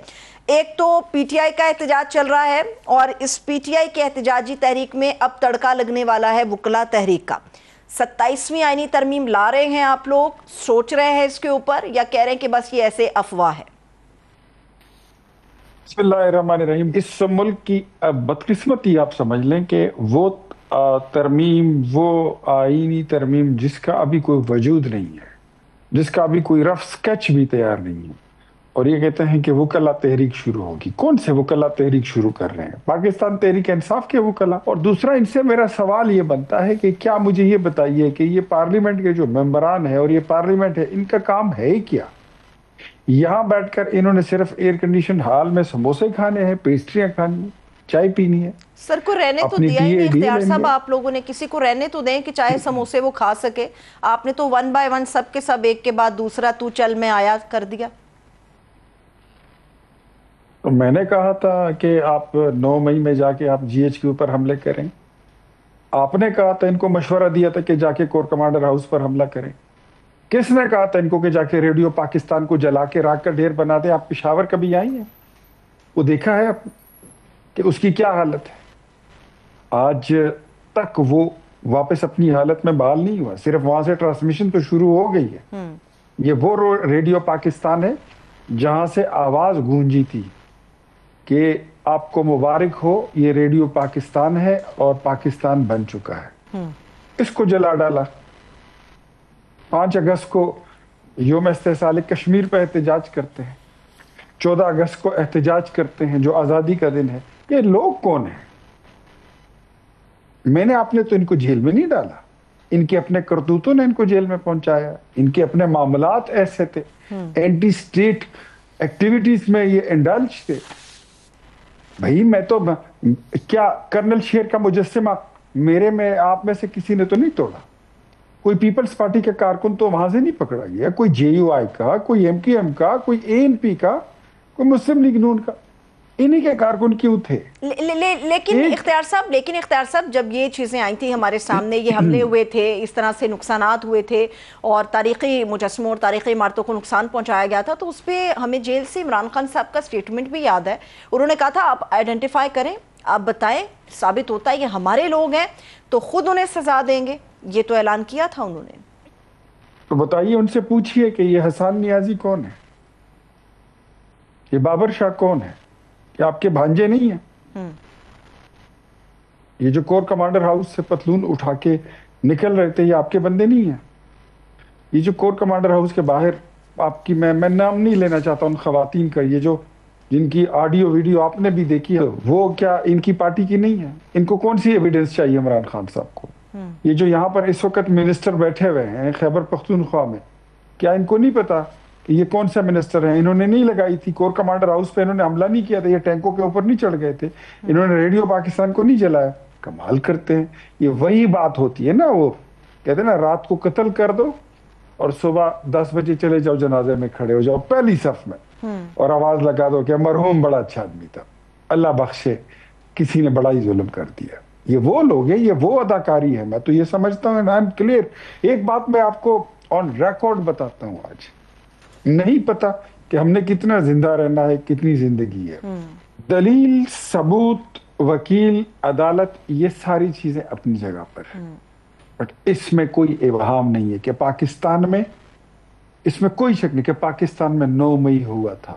Speaker 2: ایک تو پی ٹی آئی کا احتجاج چل رہا ہے اور اس پی ٹی آئی کے احتجاجی تحریک میں اب تڑکا لگنے والا ہے وکلاء تحریک کا۔ 27ویں آئینی ترمیم لا رہے ہیں آپ لوگ، سوچ رہے ہیں اس کے اوپر، یا کہہ رہے ہیں کہ بس یہ ایسے افواہ ہے؟
Speaker 3: بسم اللہ الرحمن الرحیم۔ اس ملک کی بدقسمتی آپ سمجھ لیں کہ وہ ترمیم، وہ آئینی ترمیم جس کا ابھی کوئی وجود نہیں ہے، جس کا ابھی کوئی رف سکیچ بھی تیار نہیں ہے، اور یہ کہتے ہیں کہ وکلاء تحریک شروع ہوگی۔ کون سے وکلاء تحریک شروع کر رہے ہیں؟ پاکستان تحریک انصاف کے وکلاء۔ اور دوسرا ان سے میرا سوال یہ بنتا ہے کہ کیا مجھے یہ بتائیے کہ یہ پارلیمنٹ کے جو ممبران ہیں اور یہ پارلیمنٹ ہے، ان کا کام ہے ہی کیا؟ یہاں بیٹھ کر انہوں نے صرف ایئر کنڈیشن ہال میں سموسے کھانے ہیں، پیسٹریاں کھانی ہیں، چائے پینی ہے۔
Speaker 2: سر کو رہنے تو دیا ہی نہیں اختیار صاحب، آپ لوگوں نے کسی کو رہنے تو دیں کہ چاہے سموسے وہ کھا سکے۔ آپ نے تو 1 بائی 1 سب کے سب ایک کے بعد دوسرا تو چل میں آیا کر دیا۔
Speaker 3: تو میں نے کہا تھا کہ آپ 9 مئی میں جا کے آپ جی ایچ کے اوپر حملے کریں۔ آپ نے کہا تھا، ان کو مشورہ دیا تھا کہ جا کے کور کمانڈر ہاؤس پر حملہ کریں۔ کس نے کہا تھا ان کو کہ جا کے ریڈیو پاکستان کو جلا کے راکھ کا ڈھیر بنا دیں؟ آپ پشاور کبھی آئی ہیں؟ وہ دیکھا ہے آپ کہ اس کی کیا حالت ہے؟ آج تک وہ واپس اپنی حالت میں بحال نہیں ہوا، صرف وہاں سے ٹرانسمیشن تو شروع ہو گئی ہے۔ یہ وہ ریڈیو پاکستان ہے جہاں سے آواز گونجی تھی کہ آپ کو مبارک ہو، یہ ریڈیو پاکستان ہے اور پاکستان بن چکا ہے۔ اس کو جلا ڈالا۔ 5 اگست کو یوم استحصال کشمیر پہ احتجاج کرتے ہیں، 14 اگست کو احتجاج کرتے ہیں جو آزادی کا دن ہے۔ یہ لوگ کون ہیں؟ میں نے آپ نے تو ان کو جیل میں نہیں ڈالا، ان کے اپنے کرتوتوں نے ان کو جیل میں پہنچایا، ان کے اپنے معاملات ایسے تھے، اینٹی سٹیٹ ایکٹیویٹیز میں یہ انڈلج تھے۔ بھائی میں تو کیا کرنل شیر کا مجسمہ میرے میں آپ میں سے کسی نے تو نہیں توڑا؟ کوئی پیپلز پارٹی کا کارکن تو وہاں سے نہیں پکڑا گیا، کوئی جے یو آئی کا، کوئی ایم کیو ایم کا، کوئی اے این پی کا، کوئی مسلم لیگ نون کا، انہی کے کارکن کیوں تھے؟
Speaker 2: لیکن اختیار صاحب جب یہ چیزیں آئی تھی ہمارے سامنے، یہ حملے ہوئے تھے، اس طرح سے نقصانات ہوئے تھے اور تاریخی مجسموں اور تاریخی عمارتوں کو نقصان پہنچایا گیا تھا، تو اس پہ ہمیں جیل سے عمران خان صاحب کا سٹیٹمنٹ بھی یاد ہے۔ انہوں نے کہا تھا آپ آئیڈینٹیفائی کریں، آپ بتائیں، ثابت ہوتا ہے یہ ہمارے لوگ ہیں تو خود انہیں سزا دیں گے، یہ تو اعلان کیا تھا انہوں نے۔
Speaker 3: تو بتائیے، ان سے پوچھئے کہ یہ حسان نیازی کون ہے، یہ بابر شاہ کون ہے، کہ آپ کے بھانجے نہیں ہیں؟ یہ جو کور کمانڈر ہاؤس سے پتلون اٹھا کے نکل رہے تھے، یہ آپ کے بندے نہیں ہیں؟ یہ جو کور کمانڈر ہاؤس کے باہر آپ کی، میں نام نہیں لینا چاہتا ان خواتین کا، یہ جو جن کی آڈیو ویڈیو آپ نے بھی دیکھی ہے، وہ کیا ان کی پارٹی کی نہیں ہے؟ ان کو کون سی ایویڈنس چاہیے عمران خان صاحب کو؟ یہ جو یہاں پر اس وقت منسٹر بیٹھے ہوئے ہیں خیبر پختونخوا میں، کیا ان کو نہیں پتا کہ یہ کون سا منسٹر ہے؟ انہوں نے نہیں لگائی تھی کور کمانڈر ہاؤس پہ، انہوں نے حملہ نہیں کیا تھا، یہ ٹینکوں کے اوپر نہیں چڑھ گئے تھے، انہوں نے ریڈیو پاکستان کو نہیں جلایا. کمال کرتے ہیں. یہ وہی بات ہوتی ہے نا، وہ کہتے ہیں نا رات کو قتل کر دو اور صبح 10 بجے چلے جاؤ جنازے میں کھڑے ہو جاؤ پہلی صف میں اور آواز لگا دو کہ مرحوم بڑا اچھا آدمی تھا، اللہ بخشے، کسی نے بڑا ہی ظلم کر دیا. یہ وہ لوگ ہیں، یہ وہ اداکاری ہے. میں تو یہ سمجھتا ہوں آئی ایم کلیئر. ایک بات میں آپ کو آن ریکارڈ بتاتا ہوں، آج نہیں پتا کہ ہم نے کتنا زندہ رہنا ہے، کتنی زندگی ہے. دلیل، ثبوت، وکیل، عدالت، یہ ساری چیزیں اپنی جگہ پر ہیں، بٹ اس میں کوئی ابہام نہیں ہے کہ پاکستان میں، اس میں کوئی شک نہیں کہ پاکستان میں 9 مئی ہوا تھا.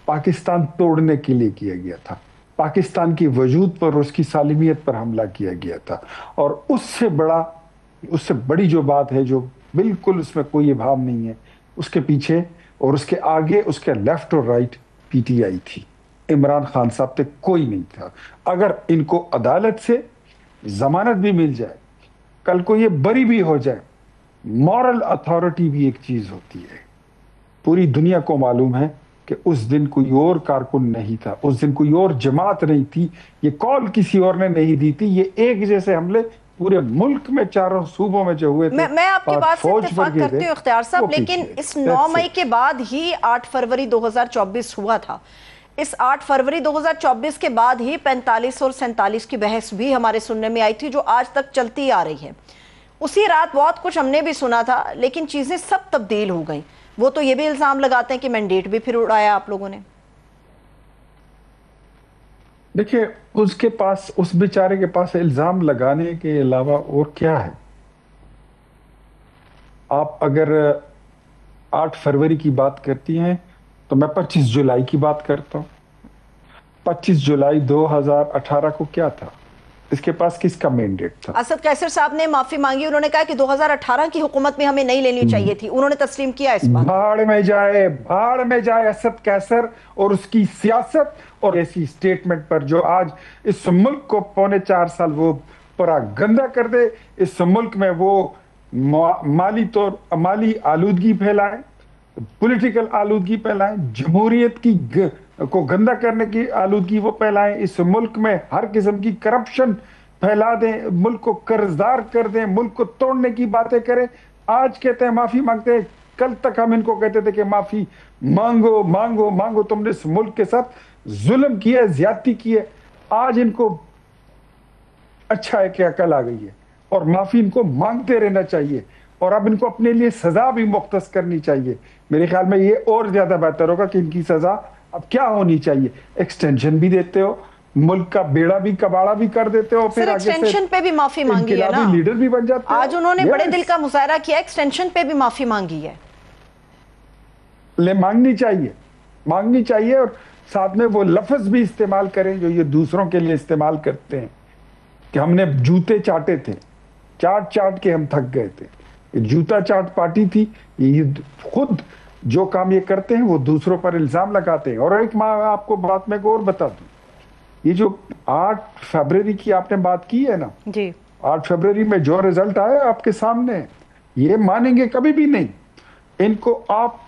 Speaker 3: پاکستان توڑنے کے لیے کیا گیا تھا، پاکستان کی وجود پر، اس کی سالمیت پر حملہ کیا گیا تھا. اور اس سے بڑی جو بات ہے، جو بالکل اس میں کوئی ابہام نہیں ہے، اس کے پیچھے اور اس کے آگے، اس کے لیفٹ اور رائٹ پی ٹی آئی تھی. عمران خان صاحب تک کوئی نہیں تھا. اگر ان کو عدالت سے ضمانت بھی مل جائے، کل کو یہ بری بھی ہو جائے، مورل اتھارٹی بھی ایک چیز ہوتی ہے. پوری دنیا کو معلوم ہے کہ اس دن کوئی اور کارکن نہیں تھا، اس دن کوئی اور جماعت نہیں تھی، یہ کال کسی اور نے نہیں دی تھی. یہ ایک جیسے حملے پورے ملک میں، چاروں صوبوں میں جو ہوئے تھے.
Speaker 2: میں آپ کی بات سے اتفاق کرتی ہوں اختیار صاحب، لیکن اس 9 مئی کے بعد ہی 8 فروری 2024 ہوا تھا. اس 8 فروری 2024 کے بعد ہی 45 اور 47 کی بحث بھی ہمارے سننے میں آئی تھی، جو آج تک چلتی آ رہی ہے. اسی رات بہت کچھ ہم نے بھی سنا تھا، لیکن چیزیں سب تبدیل ہو گئیں. وہ تو یہ بھی الزام لگاتے ہیں کہ مینڈیٹ بھی پھر اڑایا آپ لوگوں نے.
Speaker 3: دیکھیں، اس کے پاس، اس بیچارے کے پاس الزام لگانے کے علاوہ اور کیا ہے؟ آپ اگر 8 فروری کی بات کرتی ہیں تو میں 25 جولائی کی بات کرتا ہوں. 25 جولائی 2018 کو کیا تھا؟ اس کے پاس کس کا مینڈیٹ تھا؟
Speaker 2: اسد قیصر صاحب نے معافی مانگی، انہوں نے کہا کہ 2018 کی حکومت میں ہمیں نہیں لینی چاہیے تھی. انہوں نے تسلیم کیا اس بات.
Speaker 3: بھاڑ میں جائے اسد قیصر اور اس کی سیاست اور ایسی سٹیٹمنٹ پر جو آج اس ملک کو 4.25 سال وہ پورا گندا کر دے. اس ملک میں وہ مالی آلودگی پھیلائے، پولیٹیکل آلودگی پھیلائیں، جمہوریت کی کو گندا کرنے کی آلودگی وہ پھیلائیں، اس ملک میں ہر قسم کی کرپشن پھیلا دیں، ملک کو قرضدار کر دیں، ملک کو توڑنے کی باتیں کریں. آج کہتے ہیں معافی مانگتے ہیں، کل تک ہم ان کو کہتے تھے کہ معافی مانگو مانگو مانگو، تم نے اس ملک کے ساتھ ظلم کیا ہے، زیادتی کی ہے. آج ان کو اچھا ہے کہ عقل آ گئی ہے اور معافی ان کو مانگتے رہنا چاہیے، اور اب ان کو اپنے لیے سزا بھی مختص کرنی چاہیے. میرے خیال میں یہ اور زیادہ بہتر ہوگا کہ ان کی سزا اب کیا ہونی چاہیے. ایکسٹینشن بھی دیتے ہو، ملک کا بیڑا بھی کباڑا بھی کر دیتے ہو، پھر
Speaker 2: ایکسٹینشن پہ بھی معافی مانگی ہے نا،
Speaker 3: لیڈر بھی بن جاتے ہو.
Speaker 2: آج انہوں نے بڑے دل کا مظاہرہ کیا، ایکسٹینشن پہ بھی معافی مانگی ہے.
Speaker 3: مانگنی چاہیے اور ساتھ میں وہ لفظ بھی استعمال کریں جو یہ دوسروں کے لیے استعمال کرتے ہیں کہ ہم نے جوتے چاٹے تھے، چاٹ کے ہم تھک گئے تھے. جوتا چاٹ پارٹی تھی. یہ خود جو کام یہ کرتے ہیں وہ دوسروں پر الزام لگاتے ہیں. اور ایک آپ کو بات میں اور بتا دوں، یہ جو 8 فروری کی آپ نے بات کی ہے نا
Speaker 2: جی،
Speaker 3: 8 فروری میں جو رزلٹ آیا آپ کے سامنے، یہ مانیں گے کبھی بھی نہیں. ان کو آپ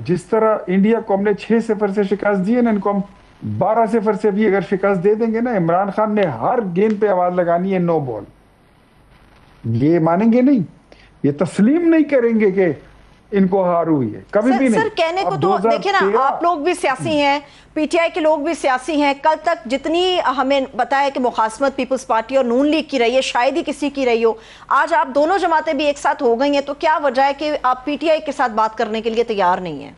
Speaker 3: جس طرح انڈیا کو ہم نے 6 صفر سے شکست دی ہے نا، ان کو ہم 12 صفر سے بھی اگر شکست دے دیں گے نا، عمران خان نے ہر گیند پہ آواز لگانی ہے نو بال. یہ مانیں گے نہیں، یہ تسلیم نہیں کریں گے کہ ان کو ہار ہوئی ہے، کبھی بھی نہیں.
Speaker 2: سر کہنے کو تو دیکھیں نا، آپ لوگ بھی سیاسی ہیں، پی ٹی آئی کے لوگ بھی سیاسی ہیں. کل تک جتنی ہمیں بتایا کہ مخاصمت پیپلز پارٹی اور نون لیگ کی رہی ہے، شاید ہی کسی کی رہی ہو. آج آپ دونوں جماعتیں بھی ایک ساتھ ہو گئی ہیں، تو کیا وجہ ہے کہ آپ پی ٹی آئی کے ساتھ بات کرنے کے لیے تیار نہیں ہیں؟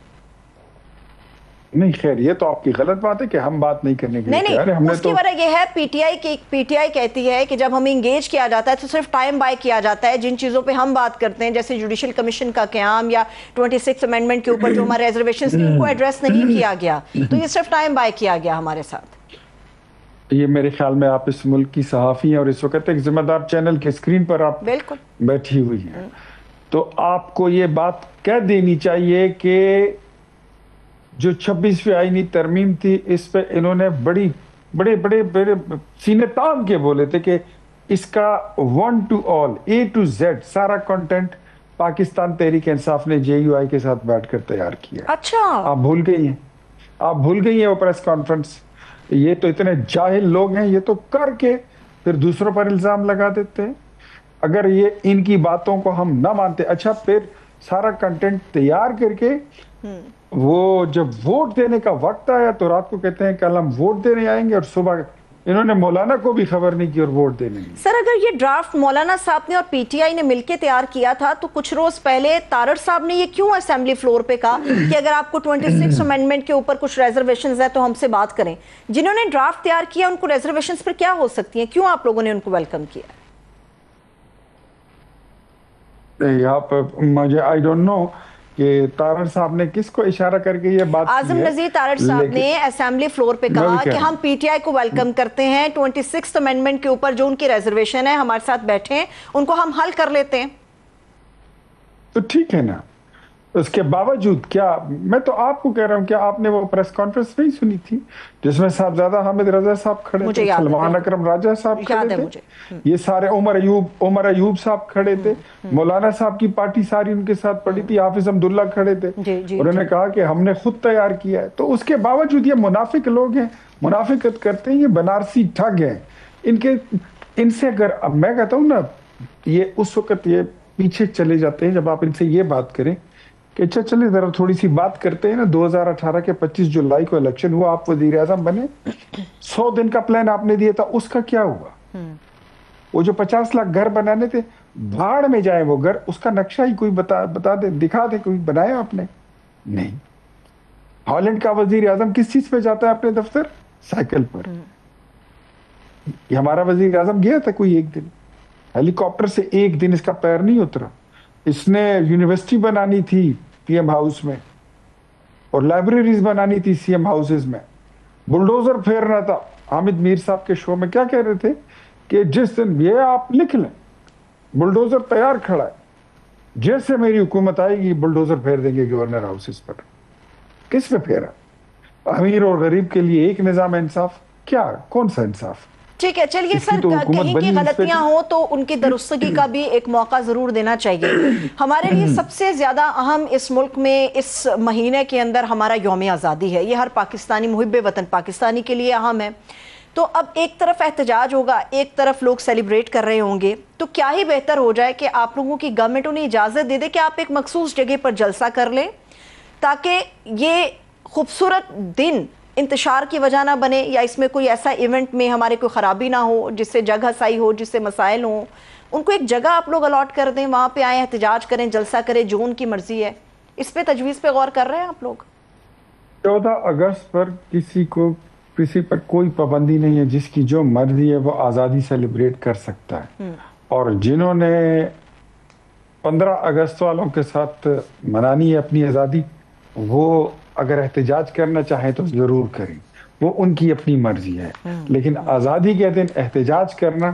Speaker 3: نہیں خیر، یہ تو آپ کی غلط بات ہے کہ ہم بات نہیں کرنے کے لیے تیار ہیں.
Speaker 2: نہیں، اس کی وجہ یہ ہے پی ٹی آئی کہتی ہے کہ جب ہمیں انگیج کیا جاتا ہے تو صرف ٹائم بائی کیا جاتا ہے. جن چیزوں پہ ہم بات کرتے ہیں جیسے جوڈیشل کمیشن کا قیام یا 26 امینڈمنٹ کے اوپر جو ہمارے ریزرویشنز تھے ان کو ایڈریس نہیں کیا گیا، تو یہ صرف ٹائم بائی کیا گیا ہمارے ساتھ.
Speaker 3: یہ میرے خیال میں آپ اس ملک کی صحافی ہیں اور اس وقت ایک ذمہ دار چینل کے اسکرین پر آپ
Speaker 2: بالکل
Speaker 3: بیٹھی ہوئی ہیں، تو آپ کو یہ بات کہہ دینی چاہیے کہ جو 26ویں آئینی ترمیم تھی اس پہ انہوں نے بڑے سینے تام کے بولے تھے کہ اس کا 1 to all A to Z سارا کنٹینٹ پاکستان تحریک انصاف نے JUI کے ساتھ بیٹھ کر تیار کیا.
Speaker 2: اچھا
Speaker 3: آپ بھول گئی ہیں وہ پریس کانفرنس. یہ تو اتنے جاہل لوگ ہیں, یہ تو کر کے پھر دوسروں پر الزام لگا دیتے ہیں. اگر یہ ان کی باتوں کو ہم نہ مانتے, اچھا پھر سارا کنٹینٹ تیار کر کے وہ جب ووٹ دینے کا وقت آیا تو رات کو کہتے ہیں کل ہم ووٹ دینے آئیں گے, اور صبح انہوں نے مولانا کو بھی خبر نہیں کی اور ووٹ دینے نہیں.
Speaker 2: سر اگر یہ ڈرافٹ مولانا صاحب نے اور پی ٹی آئی نے مل کے تیار کیا تھا تو کچھ روز پہلے تارڑ صاحب نے یہ کیوں اسمبلی فلور پہ کہا کہ اگر آپ کو 26 امینڈمنٹ کے اوپر کچھ ریزرویشنز ہے تو ہم سے بات کریں. جنہوں نے ڈرافٹ تیار کیا ان کو ریزرویشنز پر کیا ہو سکتی ہیں, کیوں آپ لوگوں نے ان کو ویلکم کیا؟
Speaker 3: آپ مجھے آئی ڈونٹ نو کہ تارڑ صاحب نے کس کو اشارہ کر کے یہ بات کی ہے.
Speaker 2: اعظم نذیر تارڑ صاحب نے اسمبلی فلور پہ کہا کہ ہم پی ٹی آئی کو ویلکم کرتے ہیں, 26 امینڈمنٹ کے اوپر جو ان کی ریزرویشن ہے ہمارے ساتھ بیٹھیں, ان کو ہم حل کر لیتے ہیں.
Speaker 3: تو ٹھیک ہے نا, اس کے باوجود کیا, میں تو آپ کو کہہ رہا ہوں, کیا آپ نے وہ پریس کانفرنس نہیں سنی تھی جس میں صاحبزادہ حامد رضا صاحب کھڑے تھے, سلمان اکرم راجہ صاحب کھڑے تھے, یہ سارے عمر ایوب صاحب کھڑے تھے, مولانا صاحب کی پارٹی ساری ان کے ساتھ پڑی تھی, حافظ عبداللہ کھڑے تھے, انہوں نے کہا کہ ہم نے خود تیار کیا ہے. تو اس کے باوجود یہ منافق لوگ ہیں, منافقت کرتے ہیں, یہ بنارسی ٹھگ ہیں. ان سے اگر اب میں کہتا ہوں نا, یہ اس وقت یہ پیچھے چلے جاتے ہیں جب آپ ان سے یہ بات کریں کہ اچھا چلے ذرا تھوڑی سی بات کرتے ہیں نا, 2018 کے 25 جولائی کو الیکشن ہوا, آپ وزیر اعظم بنے, 100 دن کا پلان آپ نے دیا تھا, اس کا کیا ہوا؟ وہ جو 50 لاکھ گھر بنانے تھے, بھاڑ میں جائے وہ گھر, اس کا نقشہ ہی کوئی بتا دے, دکھا دے, کوئی بنایا آپ نے؟ نہیں. ہالینڈ کا وزیر اعظم کس چیز پہ جاتا ہے اپنے دفتر؟ سائیکل پر. یہ ہمارا وزیر اعظم گیا تھا کوئی ایک دن ہیلی کاپٹر سے, ایک دن اس کا پیر نہیں اترا. اس نے یونیورسٹی بنانی تھی پی ایم ہاؤس میں, اور لائبریریز بنانی تھی سی ایم ہاؤسز میں, بلڈوزر پھیرنا تھا. حامد میر صاحب کے شو میں کیا کہہ رہے تھے کہ جس دن یہ آپ لکھ لیں بلڈوزر تیار کھڑا ہے, جیسے میری حکومت آئے گی بلڈوزر پھیر دیں گے گورنر ہاؤسز پر. کس پہ پھیرا؟ امیر اور غریب کے لیے ایک نظام انصاف, کیا کون سا انصاف؟
Speaker 2: ٹھیک ہے, چلیے سر, کہیں کی غلطیاں ہوں تو ان کی درستگی کا بھی ایک موقع ضرور دینا چاہیے. ہمارے لیے سب سے زیادہ اہم اس ملک میں اس مہینے کے اندر ہمارا یوم آزادی ہے. یہ ہر پاکستانی محب وطن پاکستانی کے لیے اہم ہے. تو اب ایک طرف احتجاج ہوگا, ایک طرف لوگ سیلیبریٹ کر رہے ہوں گے, تو کیا ہی بہتر ہو جائے کہ آپ لوگوں کی گورنمنٹ انہیں اجازت دے دے کہ آپ ایک مخصوص جگہ پر جلسہ کر لیں, تاکہ یہ خوبصورت دن انتشار کی وجہ نہ بنے, یا اس میں کوئی ایسا ایونٹ میں ہمارے کوئی خرابی نہ ہو جس سے جگہ ہسائی ہو, جس سے مسائل ہوں. ان کو ایک جگہ آپ لوگ الاٹ کر دیں, وہاں پہ آئیں, احتجاج کریں, جلسہ کریں, جو ان کی مرضی ہے. اس پہ تجویز پہ غور کر رہے ہیں آپ لوگ؟
Speaker 3: 14 اگست پر کسی پر کوئی پابندی نہیں ہے, جس کی جو مرضی ہے وہ آزادی سیلیبریٹ کر سکتا ہے. اور جنہوں نے 15 اگست والوں کے ساتھ منانی ہے اپنی آزادی, وہ اگر احتجاج کرنا چاہیں تو ضرور کریں, وہ ان کی اپنی مرضی ہے. لیکن آزادی کے دن احتجاج کرنا,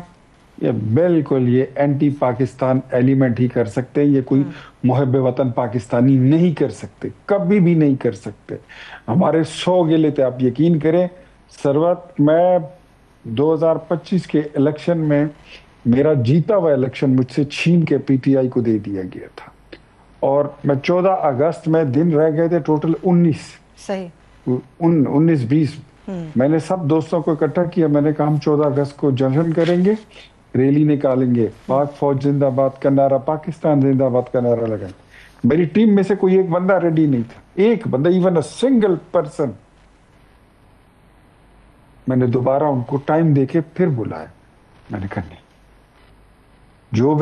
Speaker 3: یہ بالکل یہ اینٹی پاکستان ایلیمنٹ ہی کر سکتے ہیں, یہ کوئی محب وطن پاکستانی نہیں کر سکتے, کبھی بھی نہیں کر سکتے. ہمارے 100 گلے تھے, آپ یقین کریں سروت, میں 2025 کے الیکشن میں میرا جیتا ہوا الیکشن مجھ سے چھین کے پی ٹی آئی کو دے دیا گیا تھا, اور میں 14 اگست میں دن رہ گئے تھے ٹوٹل 19-20. میں نے سب دوستوں کو اکٹھا کیا, میں نے کہا ہم 14 اگست کو جشن کریں گے, ریلی نکالیں گے, پاک فوج زندہ باد کا نعرہ, پاکستان زندہ باد کا نعرہ لگائیں. میری ٹیم میں سے کوئی ایک بندہ ریڈی نہیں تھا, ایک بندہ, ایون اے سنگل پرسن. میں نے دوبارہ ان کو ٹائم دے کے پھر بلایا, میں نے کہا نہیں, جو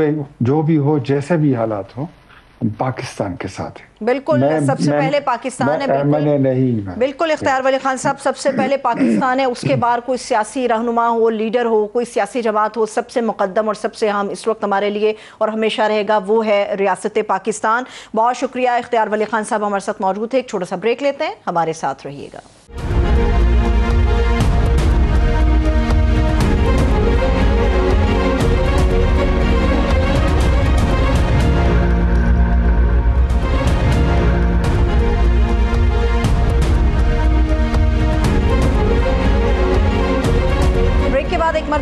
Speaker 3: بھی ہو, جیسے بھی حالات ہو, ہم پاکستان کے ساتھ ہیں.
Speaker 2: بالکل, سب سے پہلے پاکستان ہے. بالکل اختیار ولی خان صاحب, سب سے پہلے پاکستان ہے, اس کے بعد کوئی سیاسی رہنما ہو, لیڈر ہو, کوئی سیاسی جماعت ہو, سب سے مقدم اور سب سے اہم اس وقت ہمارے لیے اور ہمیشہ رہے گا وہ ہے ریاست پاکستان. بہت شکریہ اختیار ولی خان صاحب ہمارے ساتھ موجود تھے. ایک چھوٹا سا بریک لیتے ہیں, ہمارے ساتھ رہیے گا.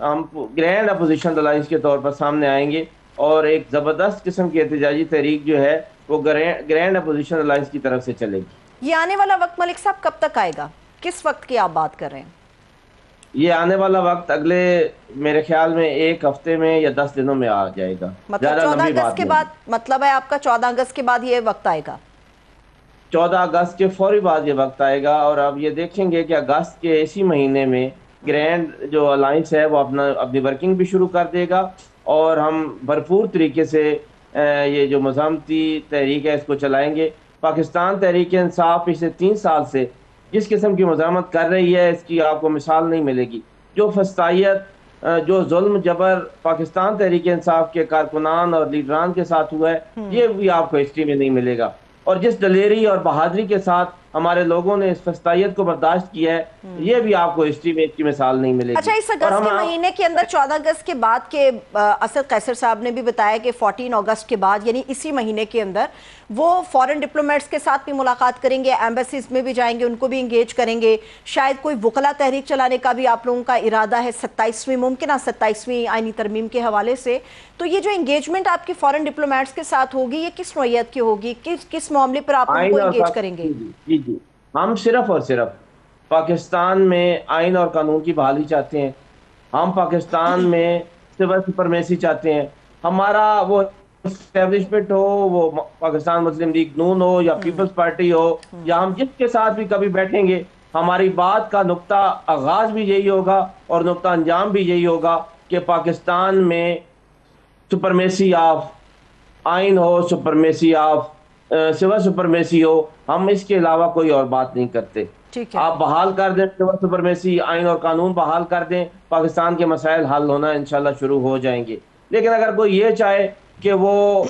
Speaker 4: ہم گرینڈ اپوزیشن الائنس کے طور پر سامنے آئیں گے اور ایک زبردست قسم کی احتجاجی تحریک جو ہے وہ گرینڈ اپوزیشن الائنس کی طرف سے چلے گی۔
Speaker 2: یہ آنے والا وقت ملک صاحب کب تک آئے گا؟ کس وقت کی آپ بات کر رہے ہیں؟
Speaker 4: یہ آنے والا وقت اگلے میرے خیال میں 1 ہفتے میں یا 10 دنوں میں آ جائے گا۔
Speaker 2: مطلب 14 اگست کے بعد، مطلب ہے آپ کا 14 اگست کے بعد یہ وقت آئے گا؟
Speaker 4: 14 اگست کے فوری بعد یہ وقت آئے گا، اور اب یہ دیکھیں گے کہ اگست کے اسی مہینے میں گرینڈ جو الائنس ہے وہ اپنی ورکنگ بھی شروع کر دے گا، اور ہم بھرپور طریقے سے یہ جو مزاحمتی تحریک ہے اس کو چلائیں گے۔ پاکستان تحریک انصاف پچھلے 3 سال سے جس قسم کی مزاحمت کر رہی ہے اس کی آپ کو مثال نہیں ملے گی۔ جو فسطائیت، جو ظلم جبر پاکستان تحریک انصاف کے کارکنان اور لیڈران کے ساتھ ہوا ہے یہ بھی آپ کو ہسٹری میں نہیں ملے گا، اور جس دلیری اور بہادری کے ساتھ ہمارے لوگوں نے اس فسطائیت کو برداشت کیا ہے یہ بھی آپ کو ہسٹری میں اس کی مثال نہیں ملے گی۔
Speaker 2: اچھا، اس اگست کے مہینے کے اندر 14 اگست کے بعد کے اسد قیصر صاحب نے بھی بتایا کہ 14 اگست کے بعد یعنی اسی مہینے کے اندر وہ فورن ڈپلومیٹس کے ساتھ بھی ملاقات کریں گے، ایمبیسیز میں بھی جائیں گے، ان کو بھی انگیج کریں گے، شاید کوئی وکلا تحریک چلانے کا بھی آپ لوگوں کا ارادہ ہے 27ویں ممکنہ 27ویں آئینی ترمیم کے حوالے سے۔ تو یہ جو انگیجمنٹ آپ کی فورن ڈپلومیٹس کے ساتھ ہوگی یہ کس نوعیت کی ہوگی؟ کس معاملے پر آپ ان کو انگیج کریں گے؟
Speaker 4: جی ہم صرف اور صرف پاکستان میں آئین اور قانون کی بحالی چاہتے ہیں، ہم پاکستان میں سول سپرمیسی چاہتے ہیں۔ ہمارا وہ اسٹیبلشمنٹ ہو، وہ پاکستان مسلم لیگ نون ہو یا پیپلز پارٹی ہو، یا ہم جس کے ساتھ بھی کبھی بیٹھیں گے ہماری بات کا نقطہ آغاز بھی یہی ہوگا اور نقطہ انجام بھی یہی ہوگا کہ پاکستان میں سپرمیسی آف آئین ہو، سپرمیسی آف سول سپرمیسی ہو، ہم اس کے علاوہ کوئی اور بات نہیں کرتے۔ آپ بحال کر دیں سول سپرمیسی، آئین اور قانون بحال کر دیں، پاکستان کے مسائل حل ہونا انشاءاللہ شروع ہو جائیں گے۔ لیکن اگر کوئی یہ چاہے کہ وہ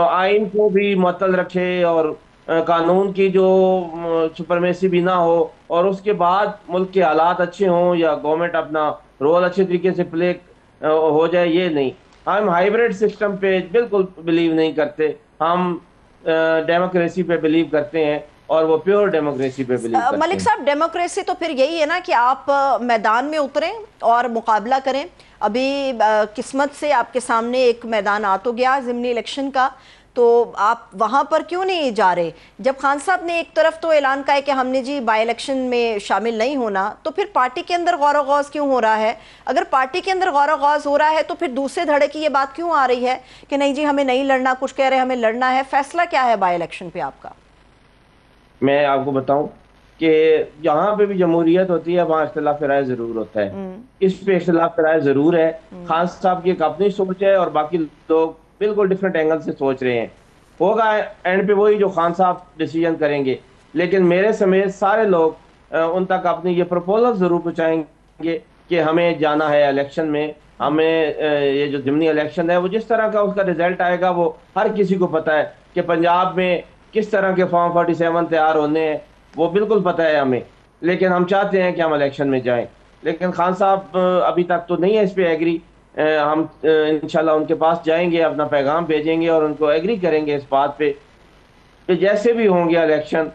Speaker 4: آئین کو بھی معطل رکھے اور قانون کی جو سپرمیسی بھی نہ ہو، اور اس کے بعد ملک کے حالات اچھے ہوں یا گورنمنٹ اپنا رول اچھے طریقے سے پلے ہو جائے، یہ نہیں۔ ہم ہائیبریڈ سسٹم پہ بالکل بلیو نہیں کرتے، ہم ڈیموکریسی پہ بلیو کرتے ہیں، اور وہ پیور ڈیموکریسی پہ بلیو کرتے ہیں۔
Speaker 2: ملک صاحب، ڈیموکریسی تو پھر یہی ہے نا کہ آپ میدان میں اتریں اور مقابلہ کریں۔ ابھی قسمت سے آپ کے سامنے ایک میدان آ تو گیا ضمنی الیکشن کا، تو آپ وہاں پر کیوں نہیں جا رہے؟ جب خان صاحب نے ایک طرف تو اعلان کہا ہے کہ ہم نے جی بائی الیکشن میں شامل نہیں ہونا، تو پھر پارٹی کے اندر غور و غوض کیوں ہو رہا ہے؟ اگر پارٹی کے اندر غور و غوض ہو رہا ہے تو پھر دوسرے دھڑے کی یہ بات کیوں آ رہی ہے کہ نہیں جی ہمیں نہیں لڑنا، کچھ کہہ رہے ہمیں لڑنا ہے؟ فیصلہ کیا ہے بائی الیکشن پہ آپ کا؟
Speaker 4: میں آپ کو بتاؤں کہ جہاں پہ بھی جمہوریت ہوتی ہے وہاں اختلاف رائے ضرور ہوتا ہے، اس پہ اختلاف رائے ضرور ہے۔ خان صاحب کی ایک اپنی سوچ ہے اور باقی لوگ بالکل ڈیفرنٹ اینگل سے سوچ رہے ہیں، ہوگا اینڈ پہ وہی جو خان صاحب ڈیسیجن کریں گے۔ لیکن میرے سمیت سارے لوگ ان تک اپنی یہ پروپوزل ضرور پہنچائیں گے کہ ہمیں جانا ہے الیکشن میں، ہمیں یہ جو ضمنی الیکشن ہے وہ جس طرح کا اس کا رزلٹ آئے گا وہ ہر کسی کو پتہ ہے کہ پنجاب میں کس طرح کے فارم 47 تیار ہونے ہیں، وہ بالکل پتہ ہے ہمیں، لیکن ہم چاہتے ہیں کہ ہم الیکشن میں جائیں۔ لیکن خان صاحب ابھی تک تو نہیں ہے اس پہ ایگری، ہم انشاءاللہ ان کے پاس جائیں گے، اپنا پیغام بھیجیں گے اور ان کو ایگری کریں گے اس بات پہ کہ جیسے بھی ہوں گے الیکشن،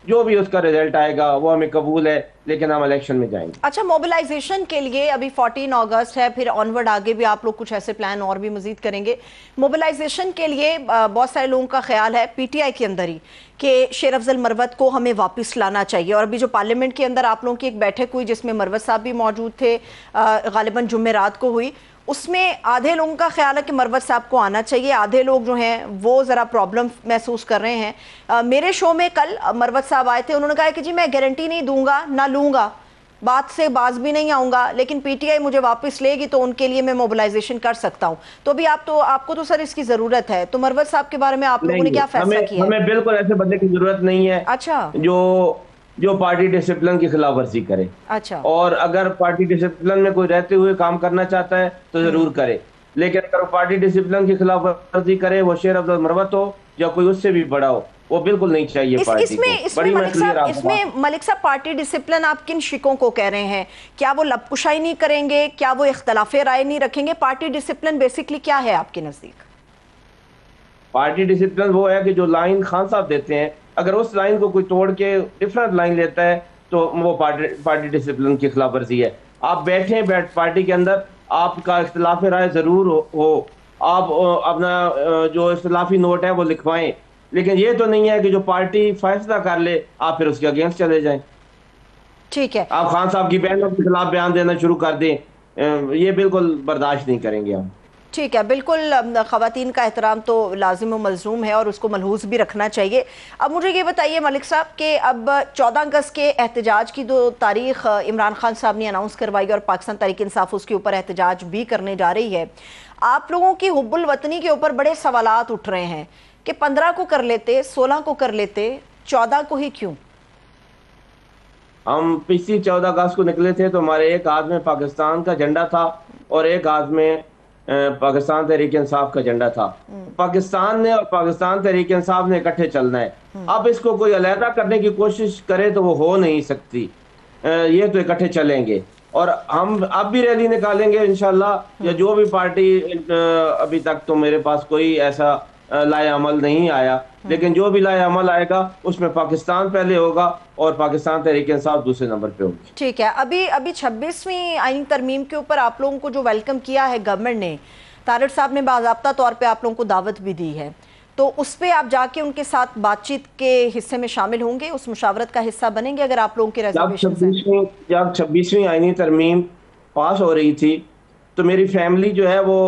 Speaker 4: جو بھی اس کا رزلٹ آئے گا وہ ہمیں قبول ہے، لیکن ہم الیکشن میں جائیں گے۔
Speaker 2: اچھا، موبلائزیشن کے لیے ابھی 14 اگست ہے، پھر آنورڈ آگے بھی آپ لوگ کچھ ایسے پلان اور بھی مزید کریں گے۔ موبلائزیشن کے لیے بہت سارے لوگوں کا خیال ہے پی ٹی آئی کے اندر ہی کہ شیر افضل مروت کو ہمیں واپس لانا چاہیے، اور ابھی جو پارلیمنٹ کے اندر آپ لوگوں کی ایک بیٹھک ہوئی جس میں مروت صاحب بھی موجود تھے، غالباً جمعرات کو ہوئی، اس میں آدھے لوگوں کا خیال ہے کہ مروت صاحب کو آنا چاہیے، آدھے لوگ جو ہیں وہ ذرا پرابلم محسوس کر رہے ہیں۔ میرے شو میں کل مروت صاحب آئے تھے، انہوں نے کہا کہ جی میں گارنٹی نہیں دوں گا، نہ لوں گا، بات سے باز بھی نہیں آؤں گا، لیکن پی ٹی آئی مجھے واپس لے گی تو ان کے لیے میں موبلائزیشن کر سکتا ہوں۔ تو ابھی آپ کو تو سر اس کی ضرورت ہے، تو مروت صاحب کے بارے میں آپ لوگوں نے کیا فیصلہ کیا ہے؟
Speaker 4: ہمیں بالکل ایسے بندے کی ضرورت نہیں ہے
Speaker 2: اچھا،
Speaker 4: جو پارٹی ڈسپلن کی خلاف ورزی کرے،
Speaker 2: اچھا،
Speaker 4: اور اگر پارٹی ڈسپلن میں کوئی رہتے ہوئے کام کرنا چاہتا ہے تو ضرور کرے، لیکن اگر پارٹی ڈسپلن کی خلاف ورزی کرے، وہ شیر افضل مروت ہو یا کوئی اس سے بھی بڑا ہو، وہ بالکل نہیں چاہیے پارٹی کو۔
Speaker 2: اس میں ملک صاحب پارٹی ڈسپلن آپ کن شکوں کو کہہ رہے ہیں؟ کیا وہ لب کشائی نہیں کریں گے؟ کیا وہ اختلاف رائے نہیں رکھیں گے؟ پارٹی ڈسپلن بیسکلی کیا ہے آپ کے نزدیک؟
Speaker 4: پارٹی ڈسپلن وہ ہے کہ جو لائن خان صاحب دیتے ہیں، اگر اس لائن کو کوئی توڑ کے ڈفرنٹ لائن لیتا ہے تو وہ پارٹی ڈسپلن کی خلاف ورزی ہے۔ آپ بیٹھیں پارٹی کے اندر، آپ کا اختلاف رائے ضرور ہو، آپ اپنا جو اختلافی نوٹ ہے وہ لکھوائیں، لیکن یہ تو نہیں ہے کہ جو پارٹی فیصلہ کر لے آپ پھر اس کے اگینسٹ چلے جائیں،
Speaker 2: ٹھیک ہے،
Speaker 4: آپ خان صاحب کی بہنوں کے خلاف بیان دینا شروع کر دیں، یہ بالکل برداشت نہیں کریں گے ہم۔
Speaker 2: ٹھیک ہے، بالکل خواتین کا احترام تو لازم و ملزوم ہے اور اس کو ملحوظ بھی رکھنا چاہیے۔ اب مجھے یہ بتائیے ملک صاحب کہ اب 14 اگست کے احتجاج کی جو تاریخ عمران خان صاحب نے اناؤنس کروائی اور پاکستان تحریک انصاف اس کے اوپر احتجاج بھی کرنے جا رہی ہے، آپ لوگوں کی حب الوطنی کے اوپر بڑے سوالات اٹھ رہے ہیں کہ 15 کو کر لیتے، 16 کو کر لیتے، 14 کو ہی کیوں؟
Speaker 4: ہم پچھلی 14 اگست کو نکلے تھے تو ہمارے ایک ہاتھ میں پاکستان کا جھنڈا تھا اور ایک ہاتھ میں پاکستان تحریک انصاف کا جھنڈا تھا۔ پاکستان نے اور پاکستان تحریک انصاف نے اکٹھے چلنا ہے، اب اس کو کوئی علیحدہ کرنے کی کوشش کرے تو وہ ہو نہیں سکتی، یہ تو اکٹھے چلیں گے اور ہم اب بھی ریلی نکالیں گے انشاءاللہ، یا جو بھی پارٹی، ابھی تک تو میرے پاس کوئی ایسا لائے عمل نہیں آیا، لیکن جو بھی لائے عمل آئے گا اس میں پاکستان پہلے ہوگا اور پاکستان تحریک انصاف دوسرے نمبر پہ ہوگی۔
Speaker 2: ٹھیک ہے، ابھی 26ویں آئینی ترمیم کے اوپر آپ لوگوں کو جو ویلکم کیا ہے گورنمنٹ نے، طارق صاحب نے باضابطہ طور پہ آپ لوگوں کو دعوت بھی دی ہے، تو اس پہ آپ جا کے ان کے ساتھ بات چیت کے حصے میں شامل ہوں گے، اس مشاورت کا حصہ بنیں گے اگر آپ لوگوں کے ریزرویشنز ہیں؟
Speaker 4: جب 26ویں آئینی ترمیم پاس ہو رہی تھی تو میری فیملی جو ہے وہ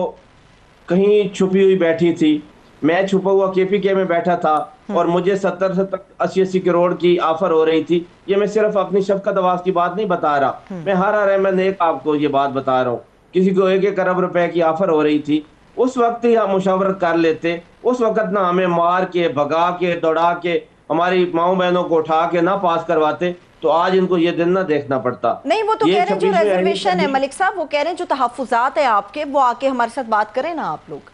Speaker 4: کہیں چھپی ہوئی بیٹھی تھی، میں چھپا ہوا کے پی کے میں بیٹھا تھا اور مجھے 70-80 کروڑ کی آفر ہو رہی تھی۔ یہ میں صرف اپنی شفقت آواز کی بات نہیں بتا رہا، میں ہر احمد نیک آپ کو یہ بات بتا رہا ہوں، کسی کو 1 ارب روپے کی آفر ہو رہی تھی، اس وقت ہی ہم مشاورت کر لیتے، اس وقت نہ ہمیں مار کے بھگا کے دوڑا کے ہماری ماؤں بہنوں کو اٹھا کے نہ پاس کرواتے تو آج ان کو یہ دن نہ دیکھنا پڑتا۔
Speaker 2: نہیں، وہ تو کہہ رہے ہیں جو ریزرویشن ہے ملک صاحب، وہ کہہ رہے ہیں جو تحفظات ہیں آپ کے وہ آ کے ہمارے ساتھ بات کریں نا آپ لوگ،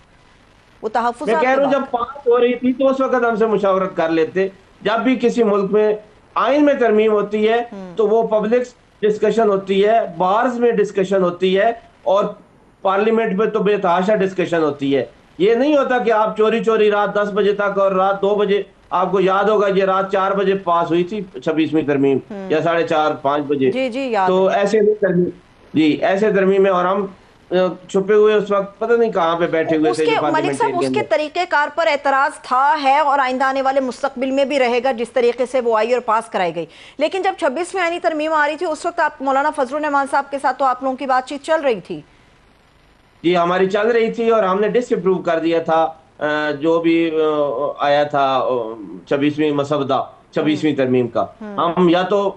Speaker 2: وہ تحفظات
Speaker 4: میں کہہ رہا ہوں جب پاس ہو رہی تھی تو اس وقت ہم سے مشاورت کر لیتے۔ جب بھی کسی ملک میں آئین میں ترمیم ہوتی ہے تو وہ پبلک ڈسکشن ہوتی ہے، بارز میں ڈسکشن ہوتی ہے اور پارلیمنٹ میں تو بے تحاشا ڈسکشن ہوتی ہے۔ یہ نہیں ہوتا کہ آپ چوری چوری رات 10 بجے تک اور رات 2 بجے، آپ کو یاد ہوگا یہ رات 4 بجے پاس ہوئی تھی 26ویں ترمیم یا 4:30-5 بجے، تو ایسے نہیں ترمیم، جی ایسے ترمیم ہے اور ہم چھپے ہوئے اس وقت پتہ نہیں کہاں پہ بیٹھے ہوئے تھے۔
Speaker 2: ملک صاحب اس کے طریقہ کار پر اعتراض تھا ہے اور آئندہ آنے والے مستقبل میں بھی رہے گا جس طریقے سے وہ آئی اور پاس کرائی گئی، لیکن جب 26ویں آئینی ترمیم آ رہی تھی اس وقت آپ مولانا فضل الرحمان صاحب کے ساتھ تو آپ لوگوں کی بات چیت چل رہی تھی؟
Speaker 4: جی ہماری چل رہی تھی اور ہم نے ڈس اپروو کر دیا تھا جو بھی آیا تھا 26ویں مسودہ 26ویں ترمیم کا۔ ہم یا تو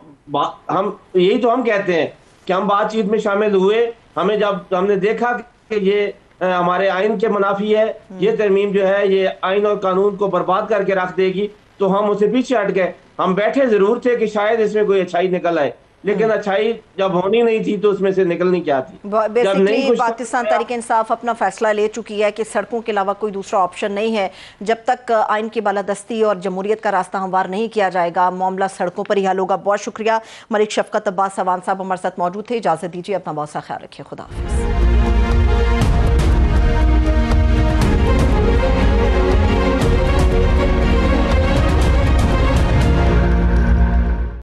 Speaker 4: ہم یہی تو ہم کہتے ہیں کہ ہم بات چیت میں شامل ہوئے، ہمیں جب ہم نے دیکھا کہ یہ ہمارے آئین کے منافی ہے، یہ ترمیم جو ہے یہ آئین اور قانون کو برباد کر کے رکھ دے گی، تو ہم اسے پیچھے ہٹ گئے۔ ہم بیٹھے ضرور تھے کہ شاید اس میں کوئی اچھائی نکل آئے، لیکن اچھائی جب ہونی نہیں تھی تو اس میں سے نکلنی کیا تھی؟
Speaker 2: بیسیکلی پاکستان تحریک انصاف اپنا فیصلہ لے چکی ہے کہ سڑکوں کے علاوہ کوئی دوسرا آپشن نہیں ہے، جب تک آئین کی بالادستی اور جمہوریت کا راستہ ہموار نہیں کیا جائے گا معاملہ سڑکوں پر ہی حل ہوگا۔ بہت شکریہ ملک شفقت عباس اعوان صاحب ہمارے ساتھ موجود تھے، اجازت دیجیے، اپنا بہت سا خیال رکھیے، خدا حافظ۔